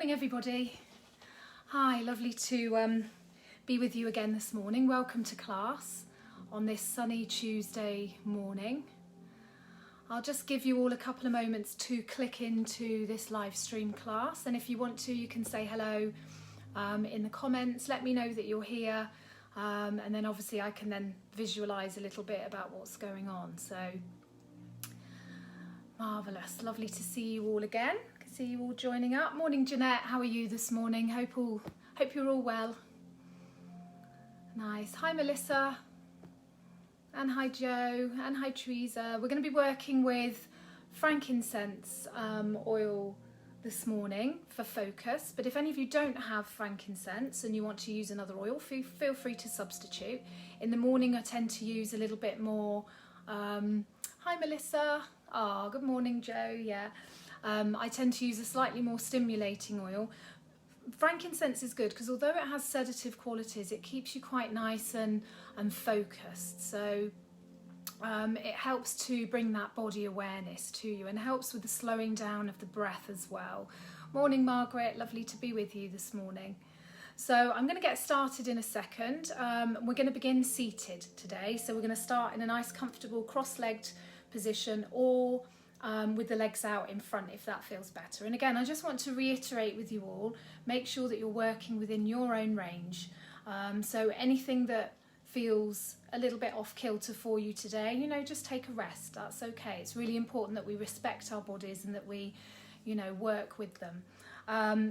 Morning everybody. Hi, lovely to be with you again this morning. Welcome to class on this sunny Tuesday morning. I'll just give you all a couple of moments to click into this live stream class, and if you want to you can say hello in the comments, let me know that you're here, and then obviously I can then visualize a little bit about what's going on. So marvellous, lovely to see you all again. See you all joining up. Morning Jeanette, how are you this morning? Hope you're all well. Nice. Hi Melissa, and hi Joe, and hi Teresa. We're going to be working with frankincense oil this morning for focus, but if any of you don't have frankincense and you want to use another oil, feel free to substitute. In the morning I tend to use a little bit more hi Melissa. Good morning Joe. Yeah, I tend to use a slightly more stimulating oil. Frankincense is good because although it has sedative qualities, it keeps you quite nice and focused. So it helps to bring that body awareness to you and helps with the slowing down of the breath as well. Morning Margaret, lovely to be with you this morning. So I'm going to get started in a second. We're going to begin seated today. So we're going to start in a nice comfortable cross-legged position, or with the legs out in front if that feels better. And again, I just want to reiterate with you all, make sure that you're working within your own range. So anything that feels a little bit off kilter for you today, you know, just take a rest. That's okay. It's really important that we respect our bodies and that we, you know, work with them.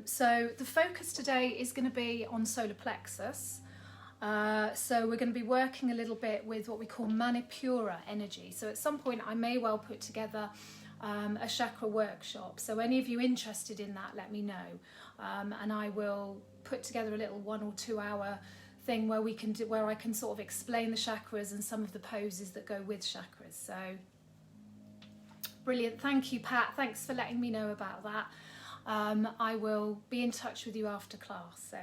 So the focus today is going to be on solar plexus. So we're going to be working a little bit with what we call Manipura energy. So at some point I may well put together a chakra workshop. So any of you interested in that, let me know. And I will put together a little 1 or 2 hour thing where we can do, where I can sort of explain the chakras and some of the poses that go with chakras. So brilliant. Thank you, Pat. Thanks for letting me know about that. I will be in touch with you after class. So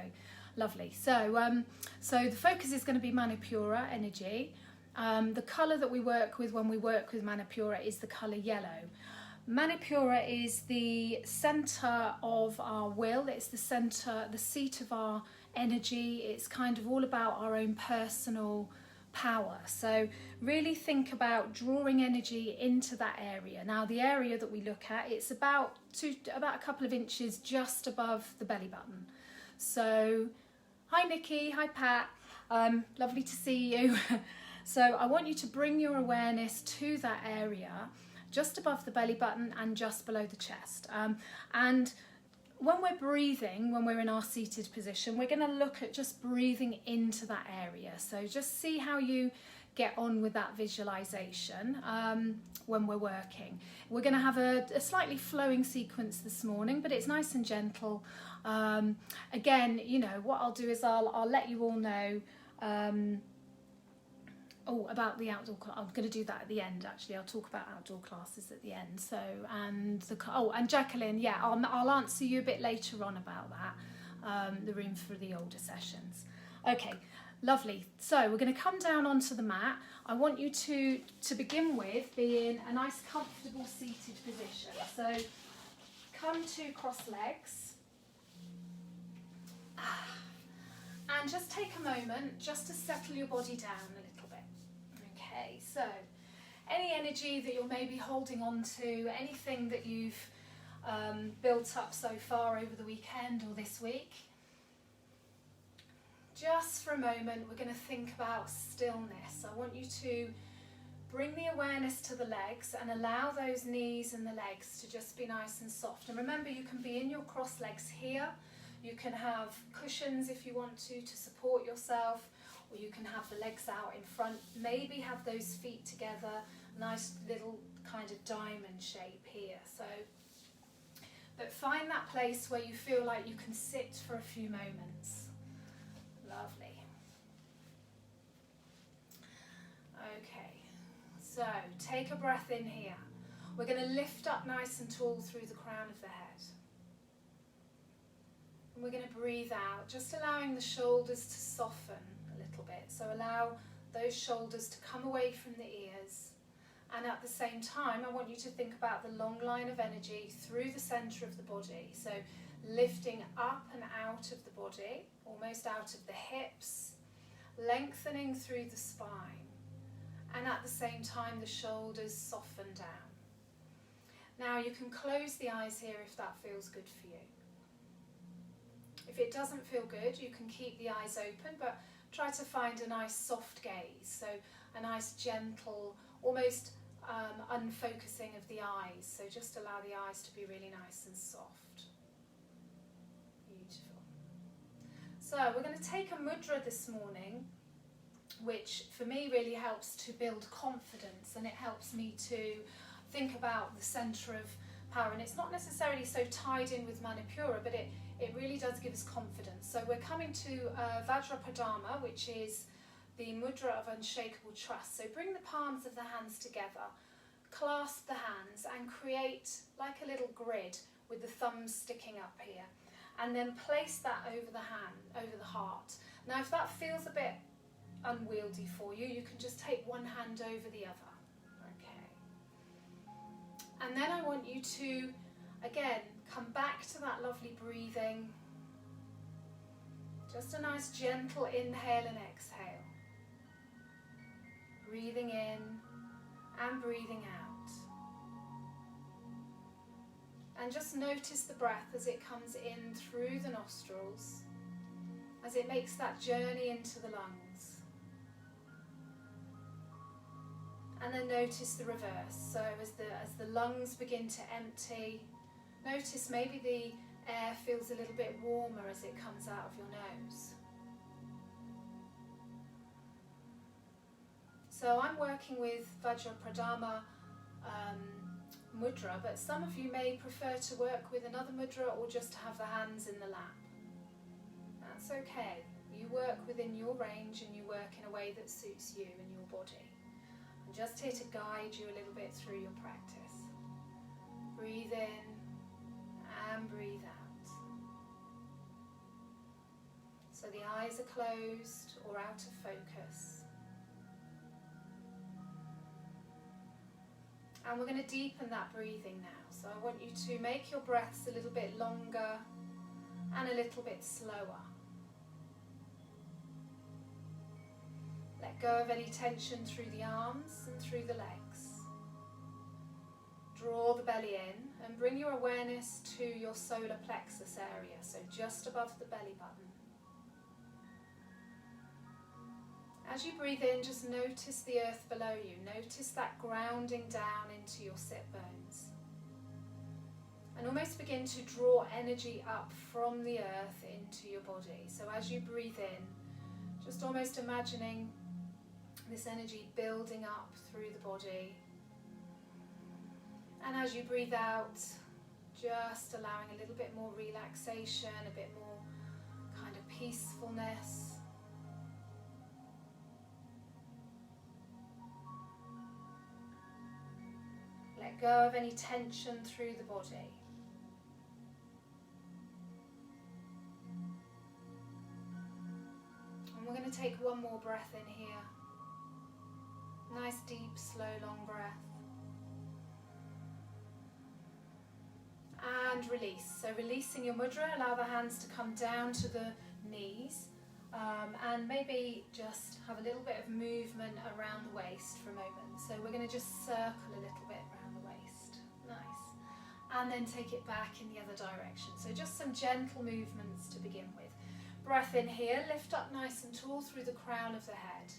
lovely. So the focus is going to be Manipura energy. The colour that we work with when we work with Manipura is the colour yellow. Manipura is the centre of our will. It's the centre, the seat of our energy. It's kind of all about our own personal power. So really think about drawing energy into that area. Now the area that we look at, it's about a couple of inches just above the belly button. So hi Nikki, hi Pat, lovely to see you. So I want you to bring your awareness to that area just above the belly button and just below the chest. And when we're breathing, when we're in our seated position, we're going to look at just breathing into that area. So just see how you get on with that visualization when we're working. We're going to have a slightly flowing sequence this morning, but it's nice and gentle. Again, you know, what I'll do is I'll let you all know about the outdoor class. I'm going to do that at the end, actually. I'll talk about outdoor classes at the end. So, and Jacqueline, yeah, I'll answer you a bit later on about that, the room for the older sessions. Okay, lovely. So we're going to come down onto the mat. I want you to begin with be in a nice comfortable seated position. So come to cross legs. And just take a moment just to settle your body down a little bit. Okay, so any energy that you're maybe holding on to, anything that you've built up so far over the weekend or this week, just for a moment we're going to think about stillness. I want you to bring the awareness to the legs and allow those knees and the legs to just be nice and soft. And remember, you can be in your cross legs here. You can have cushions if you want to support yourself, or you can have the legs out in front. Maybe have those feet together, nice little kind of diamond shape here. So, but find that place where you feel like you can sit for a few moments. Lovely. Okay, so take a breath in here. We're going to lift up nice and tall through the crown of the head. And we're going to breathe out, just allowing the shoulders to soften a little bit. So allow those shoulders to come away from the ears And at the same time, I want you to think about the long line of energy through the centre of the body. So lifting up and out of the body, almost out of the hips, lengthening through the spine. And at the same time, the shoulders soften down. Now you can close the eyes here if that feels good for you. If it doesn't feel good, you can keep the eyes open, but try to find a nice soft gaze. So a nice gentle, almost unfocusing of the eyes. So just allow the eyes to be really nice and soft. Beautiful. So we're going to take a mudra this morning, which for me really helps to build confidence, and it helps me to think about the centre of power. And it's not necessarily so tied in with Manipura, but it really does give us confidence. So we're coming to Vajrapadama, which is the mudra of unshakable trust. So bring the palms of the hands together, clasp the hands and create like a little grid with the thumbs sticking up here. And then place that over the hand, over the heart. Now if that feels a bit unwieldy for you, you can just take one hand over the other. Okay. And then I want you to, again, come back to that lovely breathing. Just a nice gentle inhale and exhale. Breathing in and breathing out. And just notice the breath as it comes in through the nostrils, as it makes that journey into the lungs. And then notice the reverse. So as the lungs begin to empty, notice maybe the air feels a little bit warmer as it comes out of your nose. So I'm working with Vajrapadama mudra, but some of you may prefer to work with another mudra or just to have the hands in the lap. That's okay. You work within your range and you work in a way that suits you and your body. I'm just here to guide you a little bit through your practice. Breathe in and breathe out. So the eyes are closed or out of focus. And we're going to deepen that breathing now. So I want you to make your breaths a little bit longer and a little bit slower. Let go of any tension through the arms and through the legs. Draw the belly in and bring your awareness to your solar plexus area, so just above the belly button. As you breathe in, just notice the earth below you. Notice that grounding down into your sit bones. And almost begin to draw energy up from the earth into your body. So as you breathe in, just almost imagining this energy building up through the body. And as you breathe out, just allowing a little bit more relaxation, a bit more kind of peacefulness. Let go of any tension through the body. And we're going to take one more breath in here. Nice, deep, slow, long breath. And release. So releasing your mudra, allow the hands to come down to the knees. And maybe just have a little bit of movement around the waist for a moment. So we're going to just circle a little bit around the waist. Nice. And then take it back in the other direction. So just some gentle movements to begin with. Breath in here, lift up nice and tall through the crown of the head.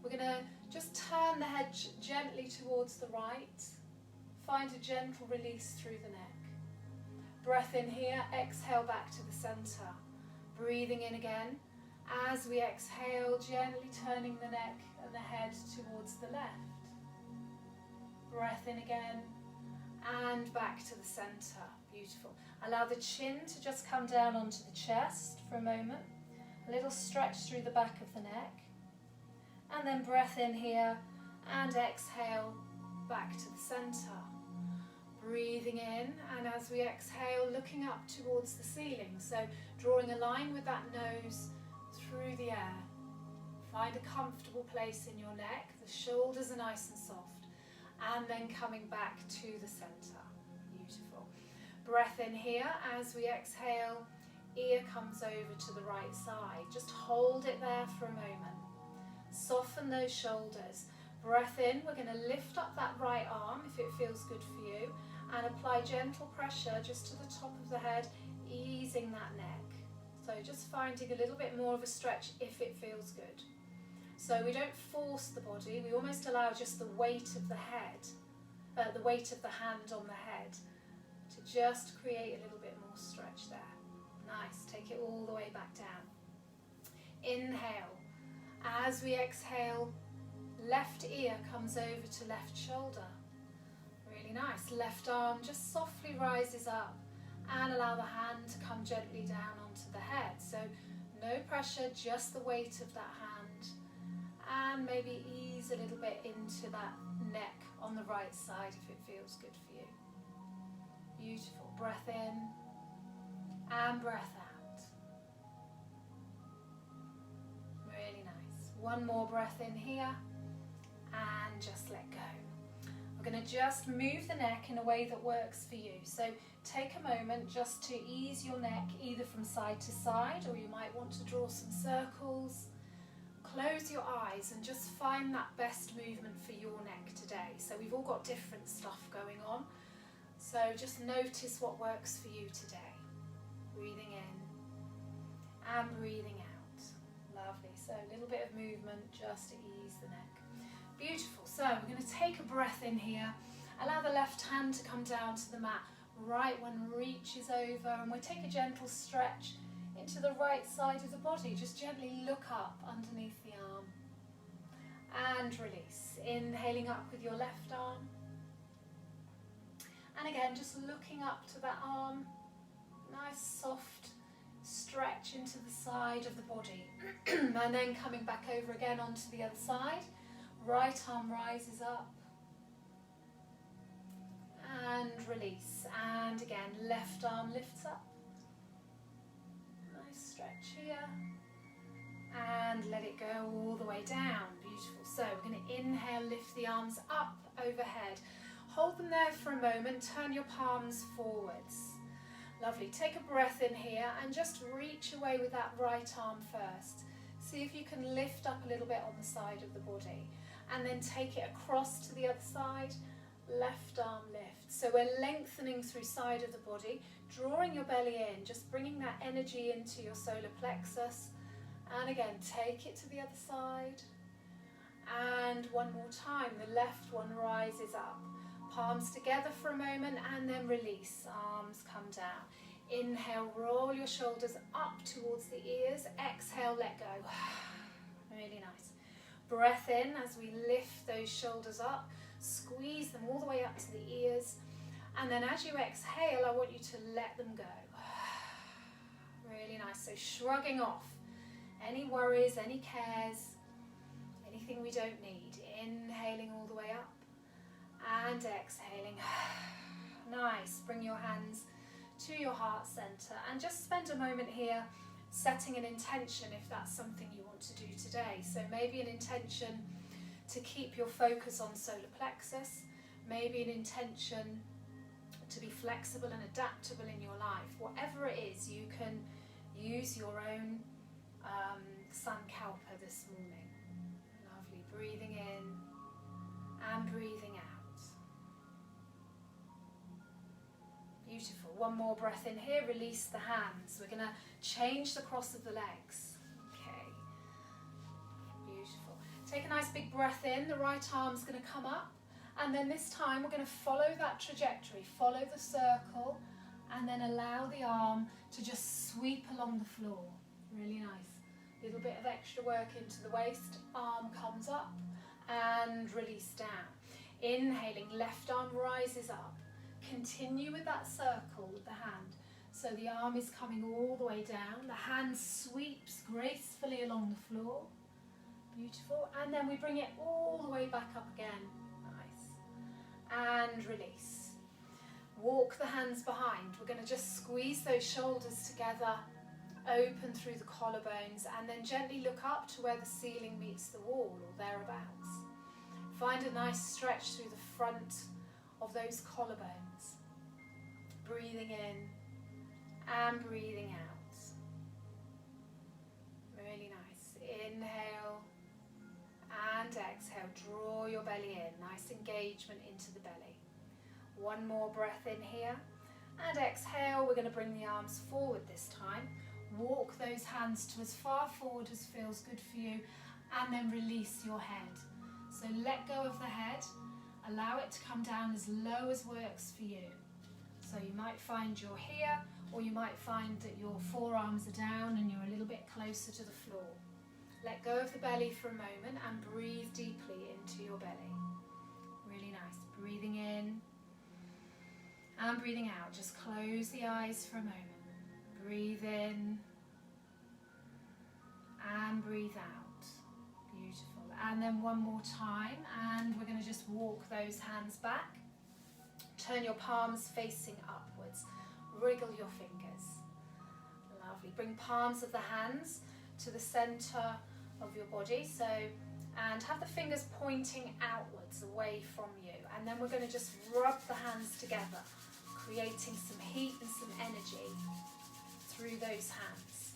We're going to just turn the head gently towards the right. Find a gentle release through the neck. Breath in here, exhale back to the center. Breathing in again. As we exhale, gently turning the neck and the head towards the left. Breath in again and back to the center. Beautiful. Allow the chin to just come down onto the chest for a moment. A little stretch through the back of the neck. And then breath in here and exhale back to the center. Breathing in, and as we exhale, looking up towards the ceiling. So drawing a line with that nose through the air. Find a comfortable place in your neck. The shoulders are nice and soft. and then coming back to the center. Beautiful. Breath in here. As we exhale, ear comes over to the right side. Just hold it there for a moment. Soften those shoulders. Breath in. We're going to lift up that right arm if it feels good for you, and apply gentle pressure just to the top of the head, easing that neck. So just finding a little bit more of a stretch if it feels good. So we don't force the body, we almost allow just the weight of the head, the weight of the hand on the head, to just create a little bit more stretch there. Nice, take it all the way back down. Inhale. As we exhale, left ear comes over to left shoulder. Really nice. Left arm just softly rises up, and allow the hand to come gently down onto the head. So no pressure, just the weight of that hand. And maybe ease a little bit into that neck on the right side if it feels good for you. Beautiful. Breath in and breath out. Really nice. One more breath in here and just let go. We're going to just move the neck in a way that works for you. So take a moment just to ease your neck either from side to side, or you might want to draw some circles. Close your eyes and just find that best movement for your neck today. So we've all got different stuff going on. So just notice what works for you today. Breathing in and breathing out. Lovely. So a little bit of movement just to ease the neck. Beautiful. So we're going to take a breath in here. Allow the left hand to come down to the mat. Right one reaches over, and we'll take a gentle stretch into the right side of the body. Just gently look up underneath the arm and release. Inhaling up with your left arm, and again just looking up to that arm. Nice soft stretch into the side of the body and then coming back over again onto the other side. Right arm rises up and release, and again left arm lifts up. Nice stretch here and let it go all the way down. Beautiful. So we're going to inhale, lift the arms up overhead, hold them there for a moment, turn your palms forwards. Lovely. Take a breath in here and just reach away with that right arm first. See if you can lift up a little bit on the side of the body, and then take it across to the other side. Left arm lift. So we're lengthening through side of the body, drawing your belly in, just bringing that energy into your solar plexus. And again, take it to the other side. And one more time, the left one rises up. Palms together for a moment and then release. Arms come down. Inhale, roll your shoulders up towards the ears. Exhale, let go. Really nice. Breath in as we lift those shoulders up. Squeeze them all the way up to the ears. And then as you exhale, I want you to let them go. Really nice. So shrugging off any worries, any cares, anything we don't need. Inhaling all the way up and exhaling. Nice. Bring your hands to your heart center and just spend a moment here setting an intention if that's something you want to do today. So maybe an intention to keep your focus on solar plexus, maybe an intention to be flexible and adaptable in your life. Whatever it is, you can use your own Sankalpa this morning. Lovely. Breathing in and breathing out. Beautiful. One more breath in here. Release the hands. We're going to change the cross of the legs. Okay. Beautiful. Take a nice big breath in. The right arm's going to come up. And then this time we're going to follow that trajectory. Follow the circle. And then allow the arm to just sweep along the floor. Really nice. A little bit of extra work into the waist. Arm comes up and release down. Inhaling, left arm rises up. Continue with that circle with the hand. So the arm is coming all the way down. The hand sweeps gracefully along the floor. Beautiful. And then we bring it all the way back up again. Nice. And release. Walk the hands behind. We're going to just squeeze those shoulders together, open through the collarbones, and then gently look up to where the ceiling meets the wall or thereabouts. Find a nice stretch through the front of those collarbones. Breathing in and breathing out. Really nice. Inhale and exhale. Draw your belly in. Nice engagement into the belly. One more breath in here. And exhale. We're going to bring the arms forward this time. Walk those hands to as far forward as feels good for you. And then release your head. So let go of the head. Allow it to come down as low as works for you. So you might find you're here, or you might find that your forearms are down and you're a little bit closer to the floor. Let go of the belly for a moment and breathe deeply into your belly. Really nice. Breathing in and breathing out. Just close the eyes for a moment. Breathe in and breathe out. Beautiful. And then one more time, and we're going to just walk those hands back. Turn your palms facing upwards. Wriggle your fingers. Lovely. Bring palms of the hands to the center of your body. And have the fingers pointing outwards away from you. And then we're going to just rub the hands together, creating some heat and some energy through those hands.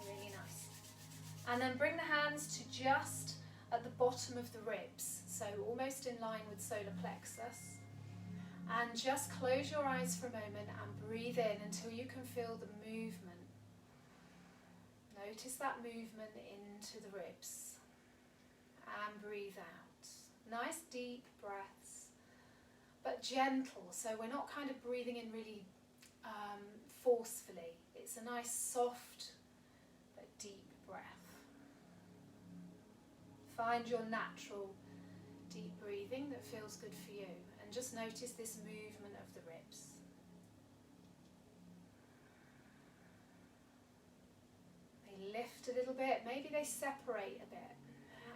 Really nice. And then bring the hands to just at the bottom of the ribs, so almost in line with solar plexus. And just close your eyes for a moment and breathe in until you can feel the movement. Notice that movement into the ribs. And breathe out. Nice deep breaths, but gentle, so we're not kind of breathing in really forcefully. It's a nice soft but deep breath. Find your natural deep breathing that feels good for you, and just notice this movement of the ribs. They lift a little bit, maybe they separate a bit.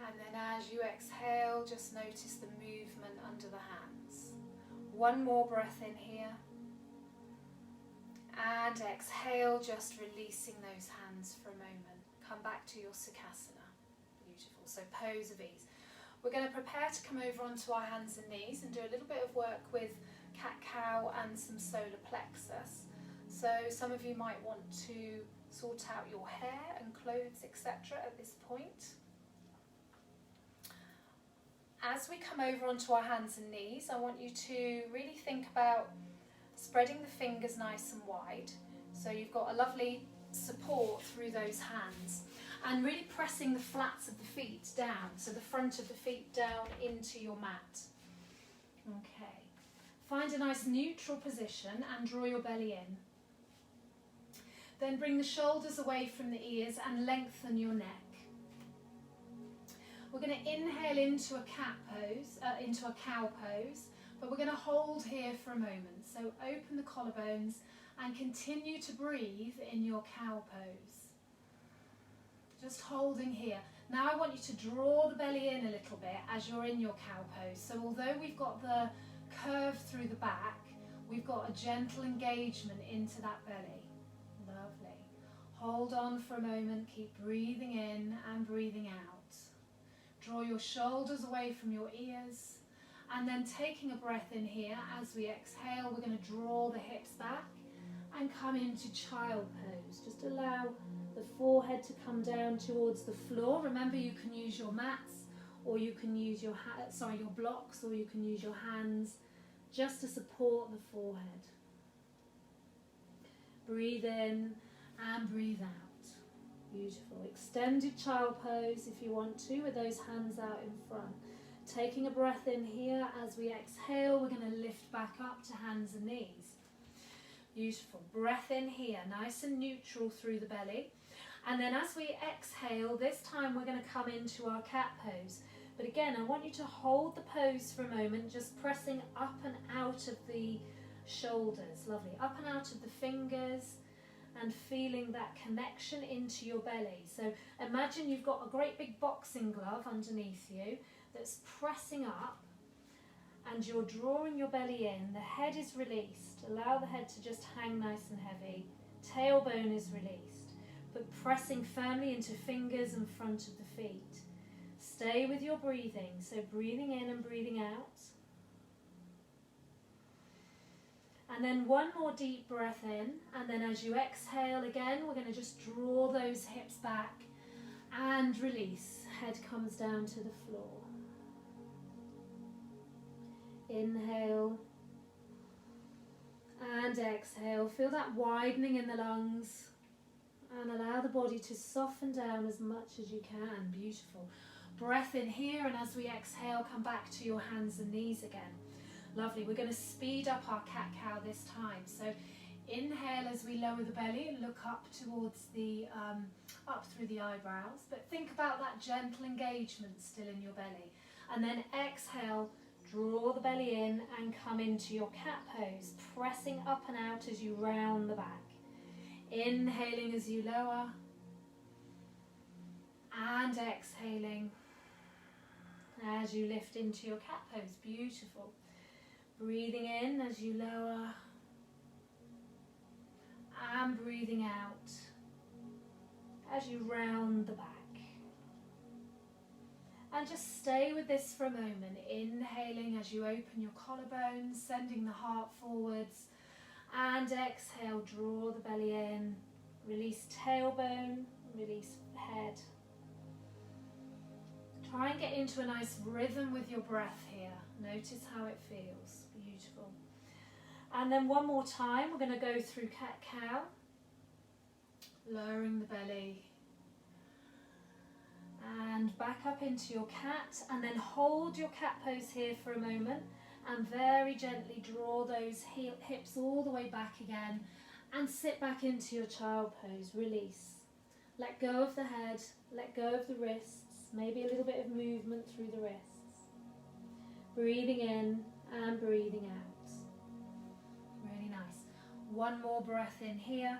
And then as you exhale, just notice the movement under the hands. One more breath in here. And exhale, just releasing those hands for a moment. Come back to your Sukhasana. Beautiful. So pose of ease. We're going to prepare to come over onto our hands and knees and do a little bit of work with cat-cow and some solar plexus. So some of you might want to sort out your hair and clothes, etc. at this point. As we come over onto our hands and knees, I want you to really think about spreading the fingers nice and wide. So you've got a lovely support through those hands. And really pressing the flats of the feet down, so the front of the feet down into your mat. Okay. Find a nice neutral position and draw your belly in. Then bring the shoulders away from the ears and lengthen your neck. We're going to inhale into a cat pose, into a cow pose, but we're going to hold here for a moment. So open the collarbones and continue to breathe in your cow pose. Just holding here. Now I want you to draw the belly in a little bit as you're in your cow pose. So although we've got the curve through the back, we've got a gentle engagement into that belly. Lovely. Hold on for a moment. Keep breathing in and breathing out. Draw your shoulders away from your ears. And then taking a breath in here, as we exhale, we're going to draw the hips back and come into child pose. Just allow the forehead to come down towards the floor. Remember, you can use your mats, or you can use your blocks, or you can use your hands just to support the forehead. Breathe in and breathe out. Beautiful. Extended child pose if you want to, with those hands out in front. Taking a breath in here. As we exhale, we're going to lift back up to hands and knees. Beautiful. Breath in here, nice and neutral through the belly. And then as we exhale, this time we're going to come into our cat pose. But again, I want you to hold the pose for a moment, just pressing up and out of the shoulders. Lovely. Up and out of the fingers, and feeling that connection into your belly. So imagine you've got a great big boxing glove underneath you that's pressing up, and you're drawing your belly in. The head is released. Allow the head to just hang nice and heavy. Tailbone is released, but pressing firmly into fingers and front of the feet. Stay with your breathing, so breathing in and breathing out. And then one more deep breath in, and then as you exhale again, we're going to just draw those hips back and release. Head comes down to the floor. Inhale and exhale. Feel that widening in the lungs and allow the body to soften down as much as you can. Beautiful. Breath in here, and as we exhale, come back to your hands and knees again. Lovely. We're going to speed up our cat-cow this time. So inhale as we lower the belly and look up towards the, up through the eyebrows. But think about that gentle engagement still in your belly. And then exhale, draw the belly in and come into your cat pose, pressing up and out as you round the back. Inhaling as you lower and exhaling as you lift into your cat pose. Beautiful. Breathing in as you lower and breathing out as you round the back. And just stay with this for a moment, inhaling as you open your collarbones, sending the heart forwards, and exhale, draw the belly in, release tailbone, release head. Try and get into a nice rhythm with your breath here. Notice how it feels. Beautiful. And then one more time, we're going to go through cat-cow, lowering the belly, and back up into your cat, and then hold your cat pose here for a moment and very gently draw those hips all the way back again and sit back into your child pose. Release. Let go of the head, let go of the wrists, maybe a little bit of movement through the wrists. Breathing in and breathing out. Really nice. One more breath in here,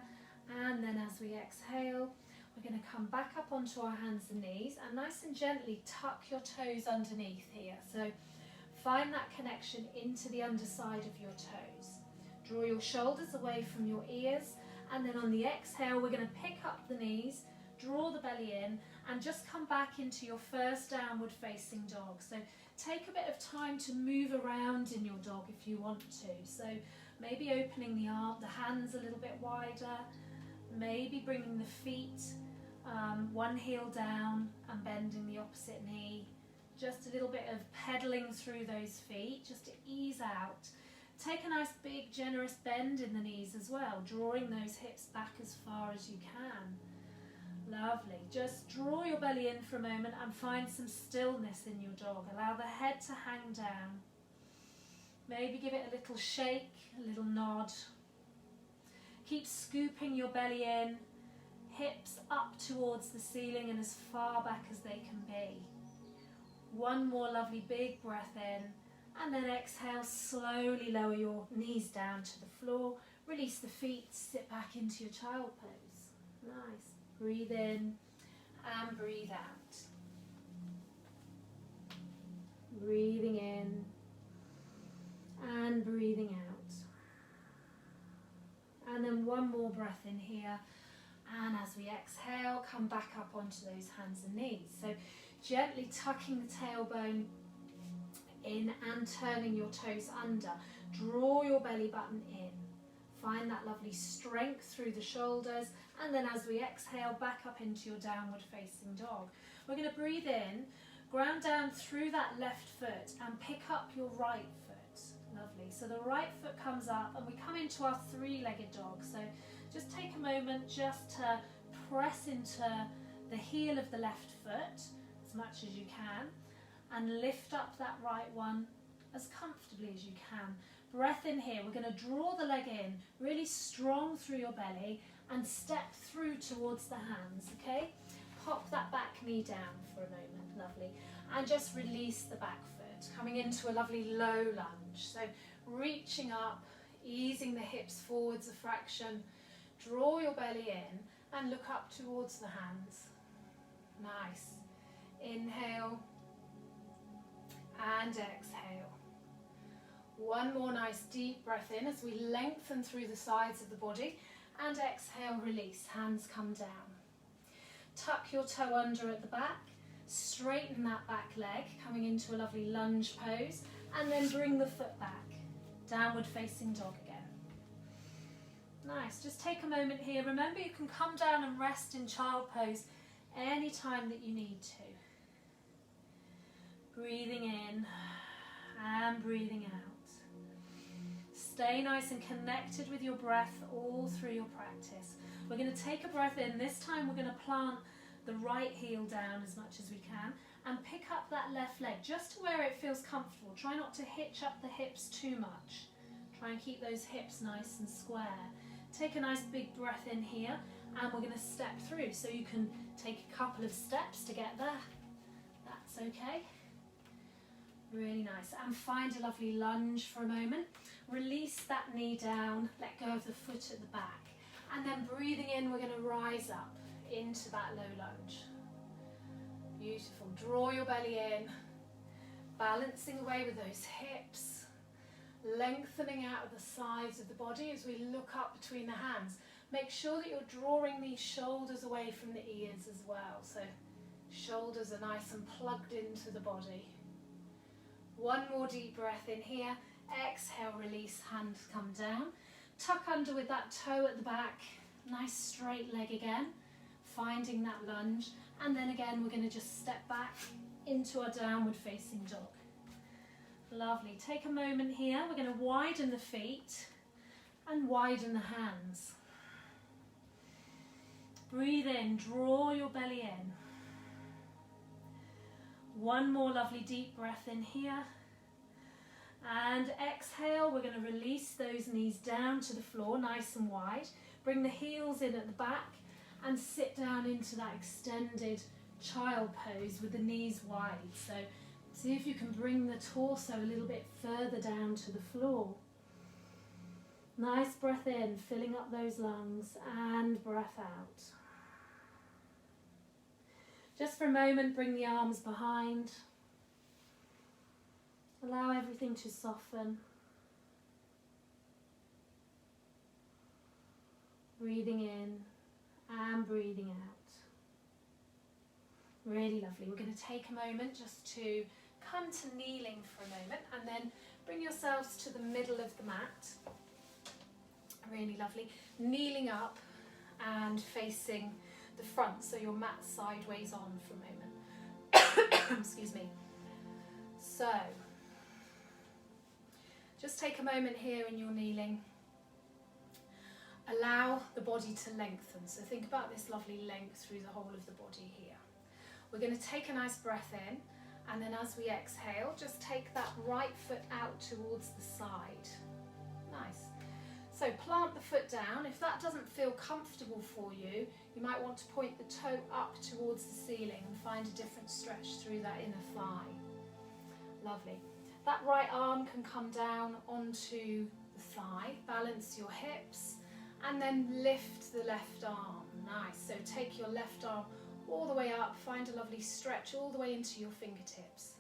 and then as we exhale, we're going to come back up onto our hands and knees and nice and gently tuck your toes underneath here. So find that connection into the underside of your toes. Draw your shoulders away from your ears, and then on the exhale we're going to pick up the knees, draw the belly in, and just come back into your first downward facing dog. So take a bit of time to move around in your dog if you want to. So maybe opening the hands a little bit wider, maybe bringing the feet one heel down and bending the opposite knee. Just a little bit of pedaling through those feet just to ease out. Take a nice big generous bend in the knees as well, drawing those hips back as far as you can. Lovely. Just draw your belly in for a moment and find some stillness in your dog. Allow the head to hang down. Maybe give it a little shake, a little nod. Keep scooping your belly in, hips up towards the ceiling and as far back as they can be. One more lovely big breath in, and then exhale, slowly lower your knees down to the floor. Release the feet, sit back into your child pose. Nice. Breathe in and breathe out. Breathing in and breathing out. And then one more breath in here, and as we exhale, come back up onto those hands and knees. So gently tucking the tailbone in and turning your toes under. Draw your belly button in. Find that lovely strength through the shoulders, and then as we exhale, back up into your downward facing dog. We're going to breathe in, ground down through that left foot and pick up your right foot. Lovely. So the right foot comes up and we come into our three-legged dog. So just take a moment just to press into the heel of the left foot as much as you can and lift up that right one as comfortably as you can. Breath in here. We're going to draw the leg in really strong through your belly and step through towards the hands, okay? Pop that back knee down for a moment, lovely. And just release the back foot, coming into a lovely low lunge. So reaching up, easing the hips forwards a fraction. Draw your belly in and look up towards the hands. Nice. Inhale and exhale. One more nice deep breath in as we lengthen through the sides of the body, and exhale, release, hands come down. Tuck your toe under at the back, Straighten that back leg, coming into a lovely lunge pose, and then bring the foot back. Downward facing dog again. Nice, just take a moment here. Remember, you can come down and rest in child pose anytime that you need to. Breathing in and breathing out. Stay nice and connected with your breath all through your practice. We're going to take a breath in. This time we're going to plant the right heel down as much as we can and pick up that left leg just to where it feels comfortable. Try not to hitch up the hips too much. Try and keep those hips nice and square. Take a nice big breath in here, and we're going to step through. So you can take a couple of steps to get there. That's okay. Really nice. And find a lovely lunge for a moment. Release that knee down, let go of the foot at the back. And then breathing in, we're going to rise up into that low lunge. Beautiful. Draw your belly in, balancing away with those hips. Lengthening out of the sides of the body as we look up between the hands. Make sure that you're drawing these shoulders away from the ears as well. So shoulders are nice and plugged into the body. One more deep breath in here. Exhale, release, hands come down. Tuck under with that toe at the back. Nice straight leg again. Finding that lunge. And then again, we're going to just step back into our downward facing dog. Lovely. Take a moment here. We're going to widen the feet and widen the hands. Breathe in. Draw your belly in. One more lovely deep breath in here. And exhale. We're going to release those knees down to the floor, nice and wide. Bring the heels in at the back and sit down into that extended child pose with the knees wide. So see if you can bring the torso a little bit further down to the floor. Nice breath in, filling up those lungs, and breath out. Just for a moment, bring the arms behind. Allow everything to soften. Breathing in and breathing out. Really lovely. We're going to take a moment just to come to kneeling for a moment and then bring yourselves to the middle of the mat. Really lovely. Kneeling up and facing the front, so your mat sideways on for a moment. Excuse me. So, just take a moment here in your kneeling. Allow the body to lengthen. So think about this lovely length through the whole of the body here. We're going to take a nice breath in, and then as we exhale, just take that right foot out towards the side. Nice. So plant the foot down. If that doesn't feel comfortable for you, you might want to point the toe up towards the ceiling and find a different stretch through that inner thigh. Lovely. That right arm can come down onto the thigh, balance your hips, and then lift the left arm. Nice. So take your left arm all the way up, find a lovely stretch all the way into your fingertips.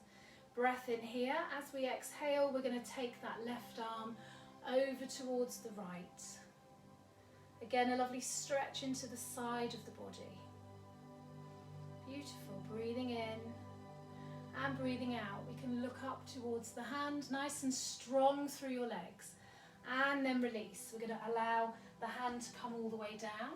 Breath in here. As we exhale, we're going to take that left arm over towards the right. Again, a lovely stretch into the side of the body. Beautiful. Breathing in and breathing out. We can look up towards the hand, nice and strong through your legs. And then release. We're going to allow the hand to come all the way down.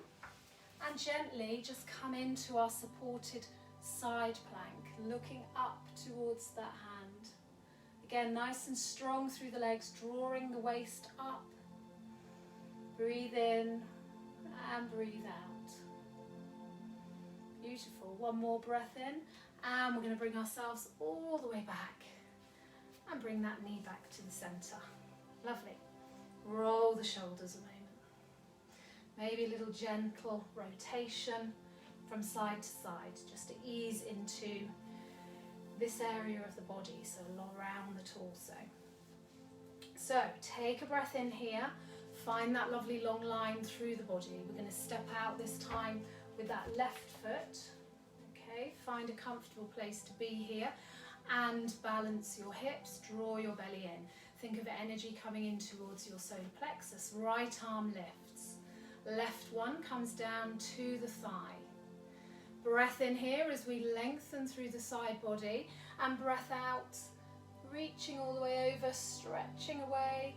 And gently just come into our supported side plank, looking up towards that hand. Again, nice and strong through the legs, drawing the waist up. Breathe in and breathe out. Beautiful. One more breath in, and we're going to bring ourselves all the way back and bring that knee back to the center. Lovely. Roll the shoulders a moment. Maybe a little gentle rotation from side to side, just to ease into this area of the body, so around the torso. So take a breath in here, find that lovely long line through the body. We're going to step out this time with that left foot. Okay, find a comfortable place to be here and balance your hips, draw your belly in. Think of energy coming in towards your solar plexus. Right arm lifts. Left one comes down to the thigh. Breath in here as we lengthen through the side body, and breath out, reaching all the way over, stretching away,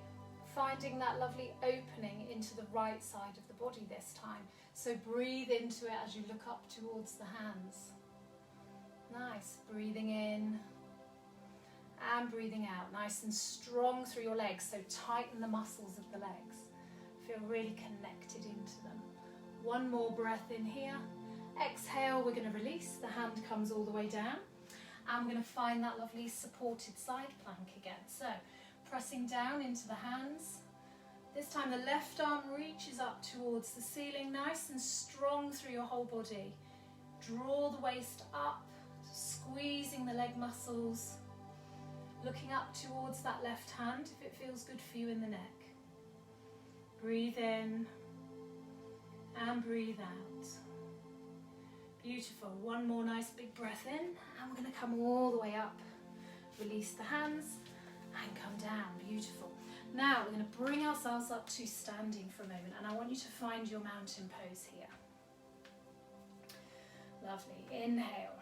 finding that lovely opening into the right side of the body this time. So breathe into it as you look up towards the hands. Nice, breathing in and breathing out, nice and strong through your legs, so tighten the muscles of the legs. Feel really connected into them. One more breath in here. Exhale, we're going to release, the hand comes all the way down. And we're going to find that lovely supported side plank again. So pressing down into the hands. This time the left arm reaches up towards the ceiling, nice and strong through your whole body. Draw the waist up, squeezing the leg muscles. Looking up towards that left hand if it feels good for you in the neck. Breathe in and breathe out. Beautiful. One more nice big breath in, and we're going to come all the way up. Release the hands and come down. Beautiful. Now we're going to bring ourselves up to standing for a moment, and I want you to find your mountain pose here. Lovely. Inhale.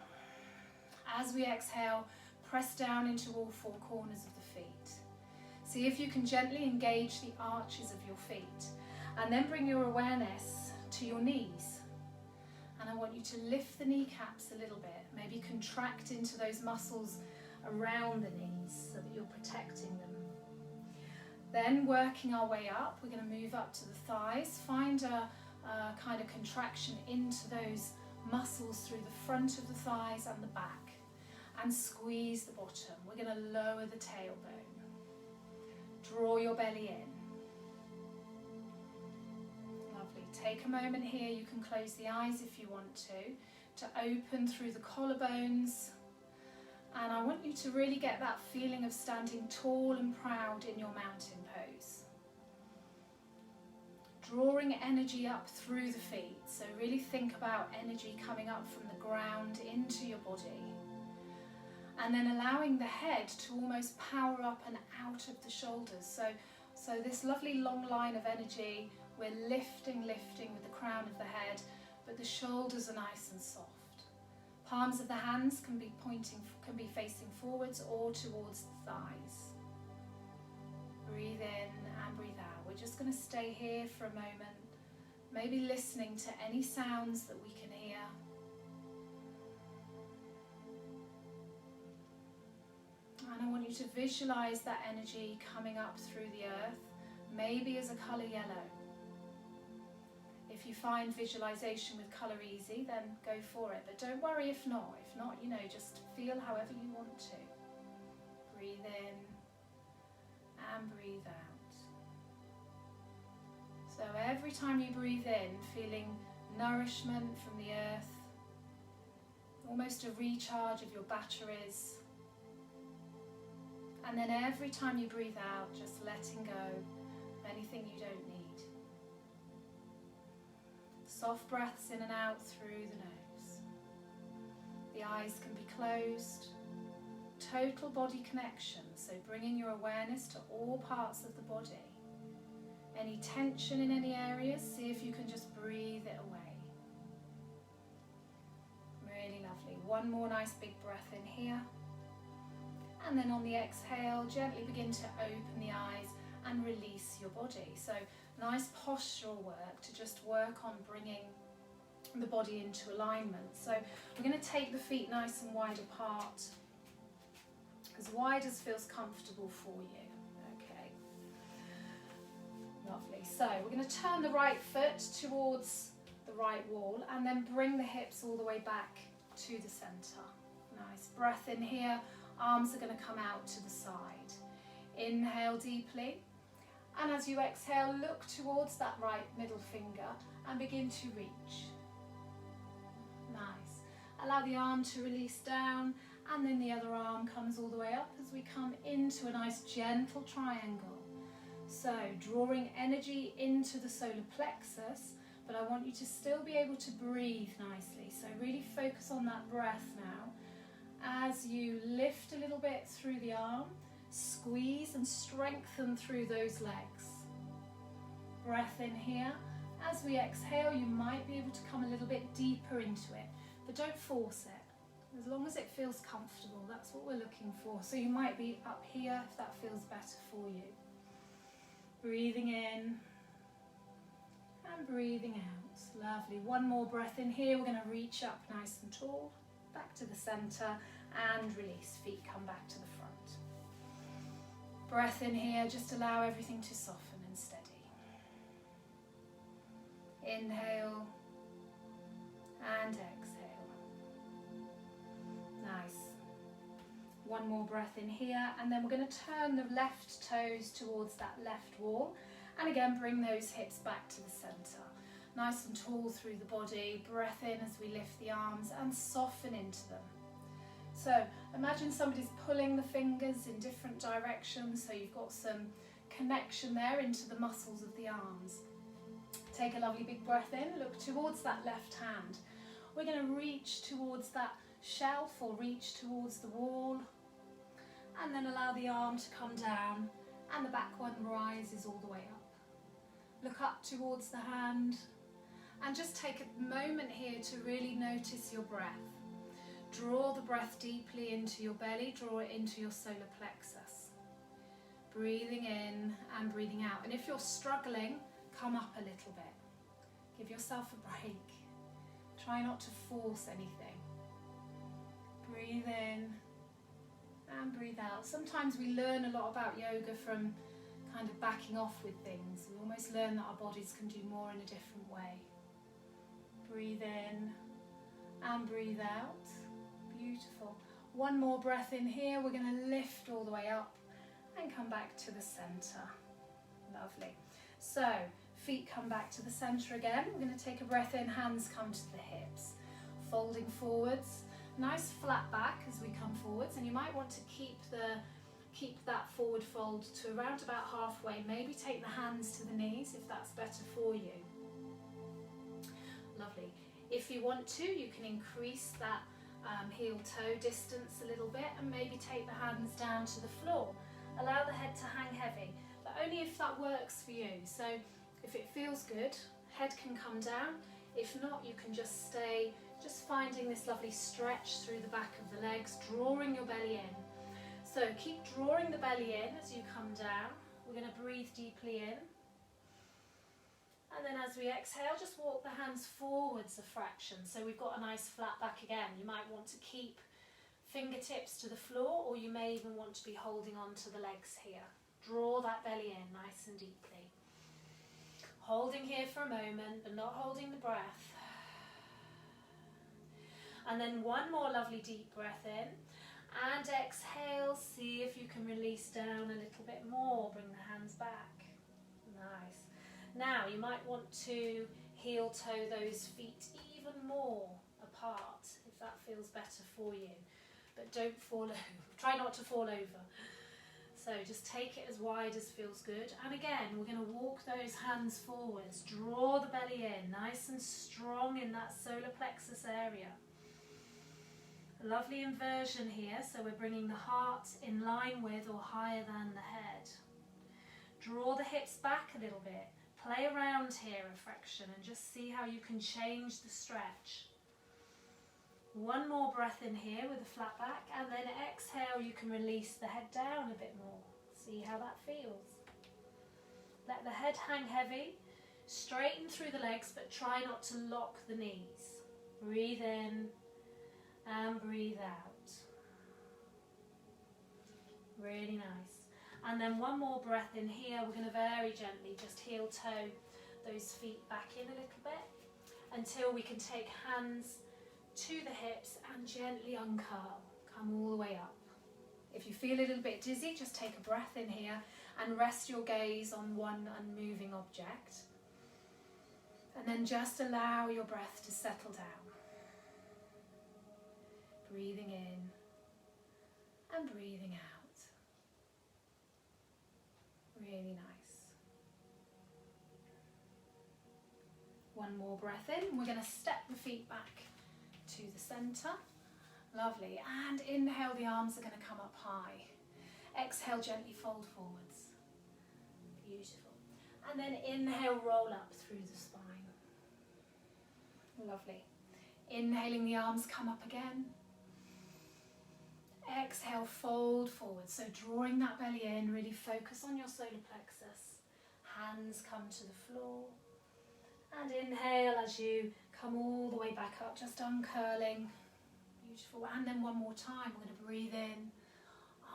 As we exhale, press down into all four corners of the feet. See if you can gently engage the arches of your feet, and then bring your awareness to your knees. And I want you to lift the kneecaps a little bit, maybe contract into those muscles around the knees so that you're protecting them. Then working our way up, we're going to move up to the thighs, find a kind of contraction into those muscles through the front of the thighs and the back, and squeeze the bottom. We're going to lower the tailbone. Draw your belly in. Take a moment here, you can close the eyes if you want to open through the collarbones. And I want you to really get that feeling of standing tall and proud in your mountain pose. Drawing energy up through the feet, so really think about energy coming up from the ground into your body. And then allowing the head to almost power up and out of the shoulders. So this lovely long line of energy, we're lifting with the crown of the head, but the shoulders are nice and soft. Palms of the hands can be facing forwards or towards the thighs. Breathe in and breathe out. We're just going to stay here for a moment, maybe listening to any sounds that we can hear. And I want you to visualize that energy coming up through the earth, maybe as a colour yellow. If you find visualization with colour easy, then go for it. But don't worry if not. If not, just feel however you want to. Breathe in and breathe out. So every time you breathe in, feeling nourishment from the earth, almost a recharge of your batteries. And then every time you breathe out, just letting go of anything you don't need. Soft breaths in and out through the nose. The eyes can be closed. Total body connection, so bringing your awareness to all parts of the body. Any tension in any areas, see if you can just breathe it away. Really lovely. One more nice big breath in here. And then on the exhale, gently begin to open the eyes and release your body. So nice postural work to just work on bringing the body into alignment. So we're going to take the feet nice and wide apart, as wide as feels comfortable for you. Okay, lovely. So we're going to turn the right foot towards the right wall and then bring the hips all the way back to the center. Nice breath in here. Arms are going to come out to the side. Inhale deeply. And as you exhale, look towards that right middle finger and begin to reach. Nice. Allow the arm to release down, and then the other arm comes all the way up as we come into a nice gentle triangle. So drawing energy into the solar plexus, but I want you to still be able to breathe nicely. So really focus on that breath now. As you lift a little bit through the arm, squeeze and strengthen through those legs. Breath in here. As we exhale, you might be able to come a little bit deeper into it, but don't force it. As long as it feels comfortable, that's what we're looking for. So you might be up here if that feels better for you. Breathing in and breathing out. Lovely. One more breath in here. We're going to reach up nice and tall, back to the center, and release. Feet come back to the front. Breath in here, just allow everything to soften and steady. Inhale and exhale. Nice. One more breath in here, and then we're going to turn the left toes towards that left wall, and again bring those hips back to the center. Nice and tall through the body. Breath in as we lift the arms and soften into them. So imagine somebody's pulling the fingers in different directions, so you've got some connection there into the muscles of the arms. Take a lovely big breath in, look towards that left hand. We're going to reach towards that shelf or reach towards the wall, and then allow the arm to come down and the back one rises all the way up. Look up towards the hand and just take a moment here to really notice your breath. Draw the breath deeply into your belly, draw it into your solar plexus. Breathing in and breathing out. And if you're struggling, come up a little bit. Give yourself a break. Try not to force anything. Breathe in and breathe out. Sometimes we learn a lot about yoga from kind of backing off with things. We almost learn that our bodies can do more in a different way. Breathe in and breathe out. Beautiful. One more breath in here. We're going to lift all the way up and come back to the center. Lovely. So feet come back to the center again. We're going to take a breath in, hands come to the hips. Folding forwards. Nice flat back as we come forwards, and you might want to keep that forward fold to around about halfway. Maybe take the hands to the knees if that's better for you. Lovely. If you want to, you can increase that heel-toe distance a little bit and maybe take the hands down to the floor. Allow the head to hang heavy, but only if that works for you. So if it feels good, head can come down. If not, you can just stay, just finding this lovely stretch through the back of the legs, drawing your belly in. So keep drawing the belly in as you come down. We're going to breathe deeply in. And then as we exhale, just walk the hands forwards a fraction. So we've got a nice flat back again. You might want to keep fingertips to the floor, or you may even want to be holding on to the legs here. Draw that belly in nice and deeply. Holding here for a moment, but not holding the breath. And then one more lovely deep breath in. And exhale, see if you can release down a little bit more. Bring the hands back. Nice. Now you might want to heel toe those feet even more apart if that feels better for you. But don't fall over. Try not to fall over. So just take it as wide as feels good. And again, we're going to walk those hands forwards. Draw the belly in, nice and strong in that solar plexus area. A lovely inversion here, so we're bringing the heart in line with or higher than the head. Draw the hips back a little bit. Play around here a fraction and just see how you can change the stretch. One more breath in here with a flat back, and then exhale, you can release the head down a bit more. See how that feels. Let the head hang heavy, straighten through the legs, but try not to lock the knees. Breathe in and breathe out. Really nice. And then one more breath in here. We're going to very gently just heel toe those feet back in a little bit until we can take hands to the hips and gently uncurl. Come all the way up. If you feel a little bit dizzy, just take a breath in here and rest your gaze on one unmoving object. And then just allow your breath to settle down. Breathing in and breathing out. Really nice. One more breath in. We're going to step the feet back to the center. Lovely. And inhale, the arms are going to come up high. Exhale, gently fold forwards. Beautiful. And then inhale, roll up through the spine. Lovely. Inhaling, the arms come up again. Exhale, fold forward. So drawing that belly in, really focus on your solar plexus. Hands come to the floor. And inhale as you come all the way back up, just uncurling. Beautiful. And then one more time, we're going to breathe in.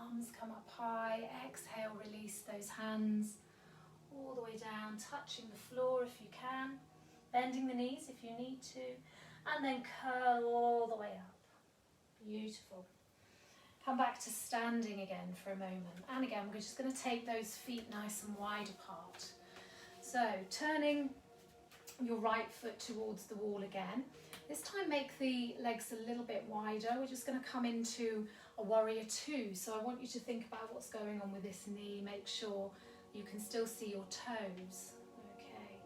Arms come up high. Exhale, release those hands all the way down, touching the floor if you can. Bending the knees if you need to. And then curl all the way up. Beautiful. Come back to standing again for a moment. And again, we're just going to take those feet nice and wide apart. So, turning your right foot towards the wall again. This time make the legs a little bit wider. We're just going to come into a warrior two. So I want you to think about what's going on with this knee. Make sure you can still see your toes. Okay.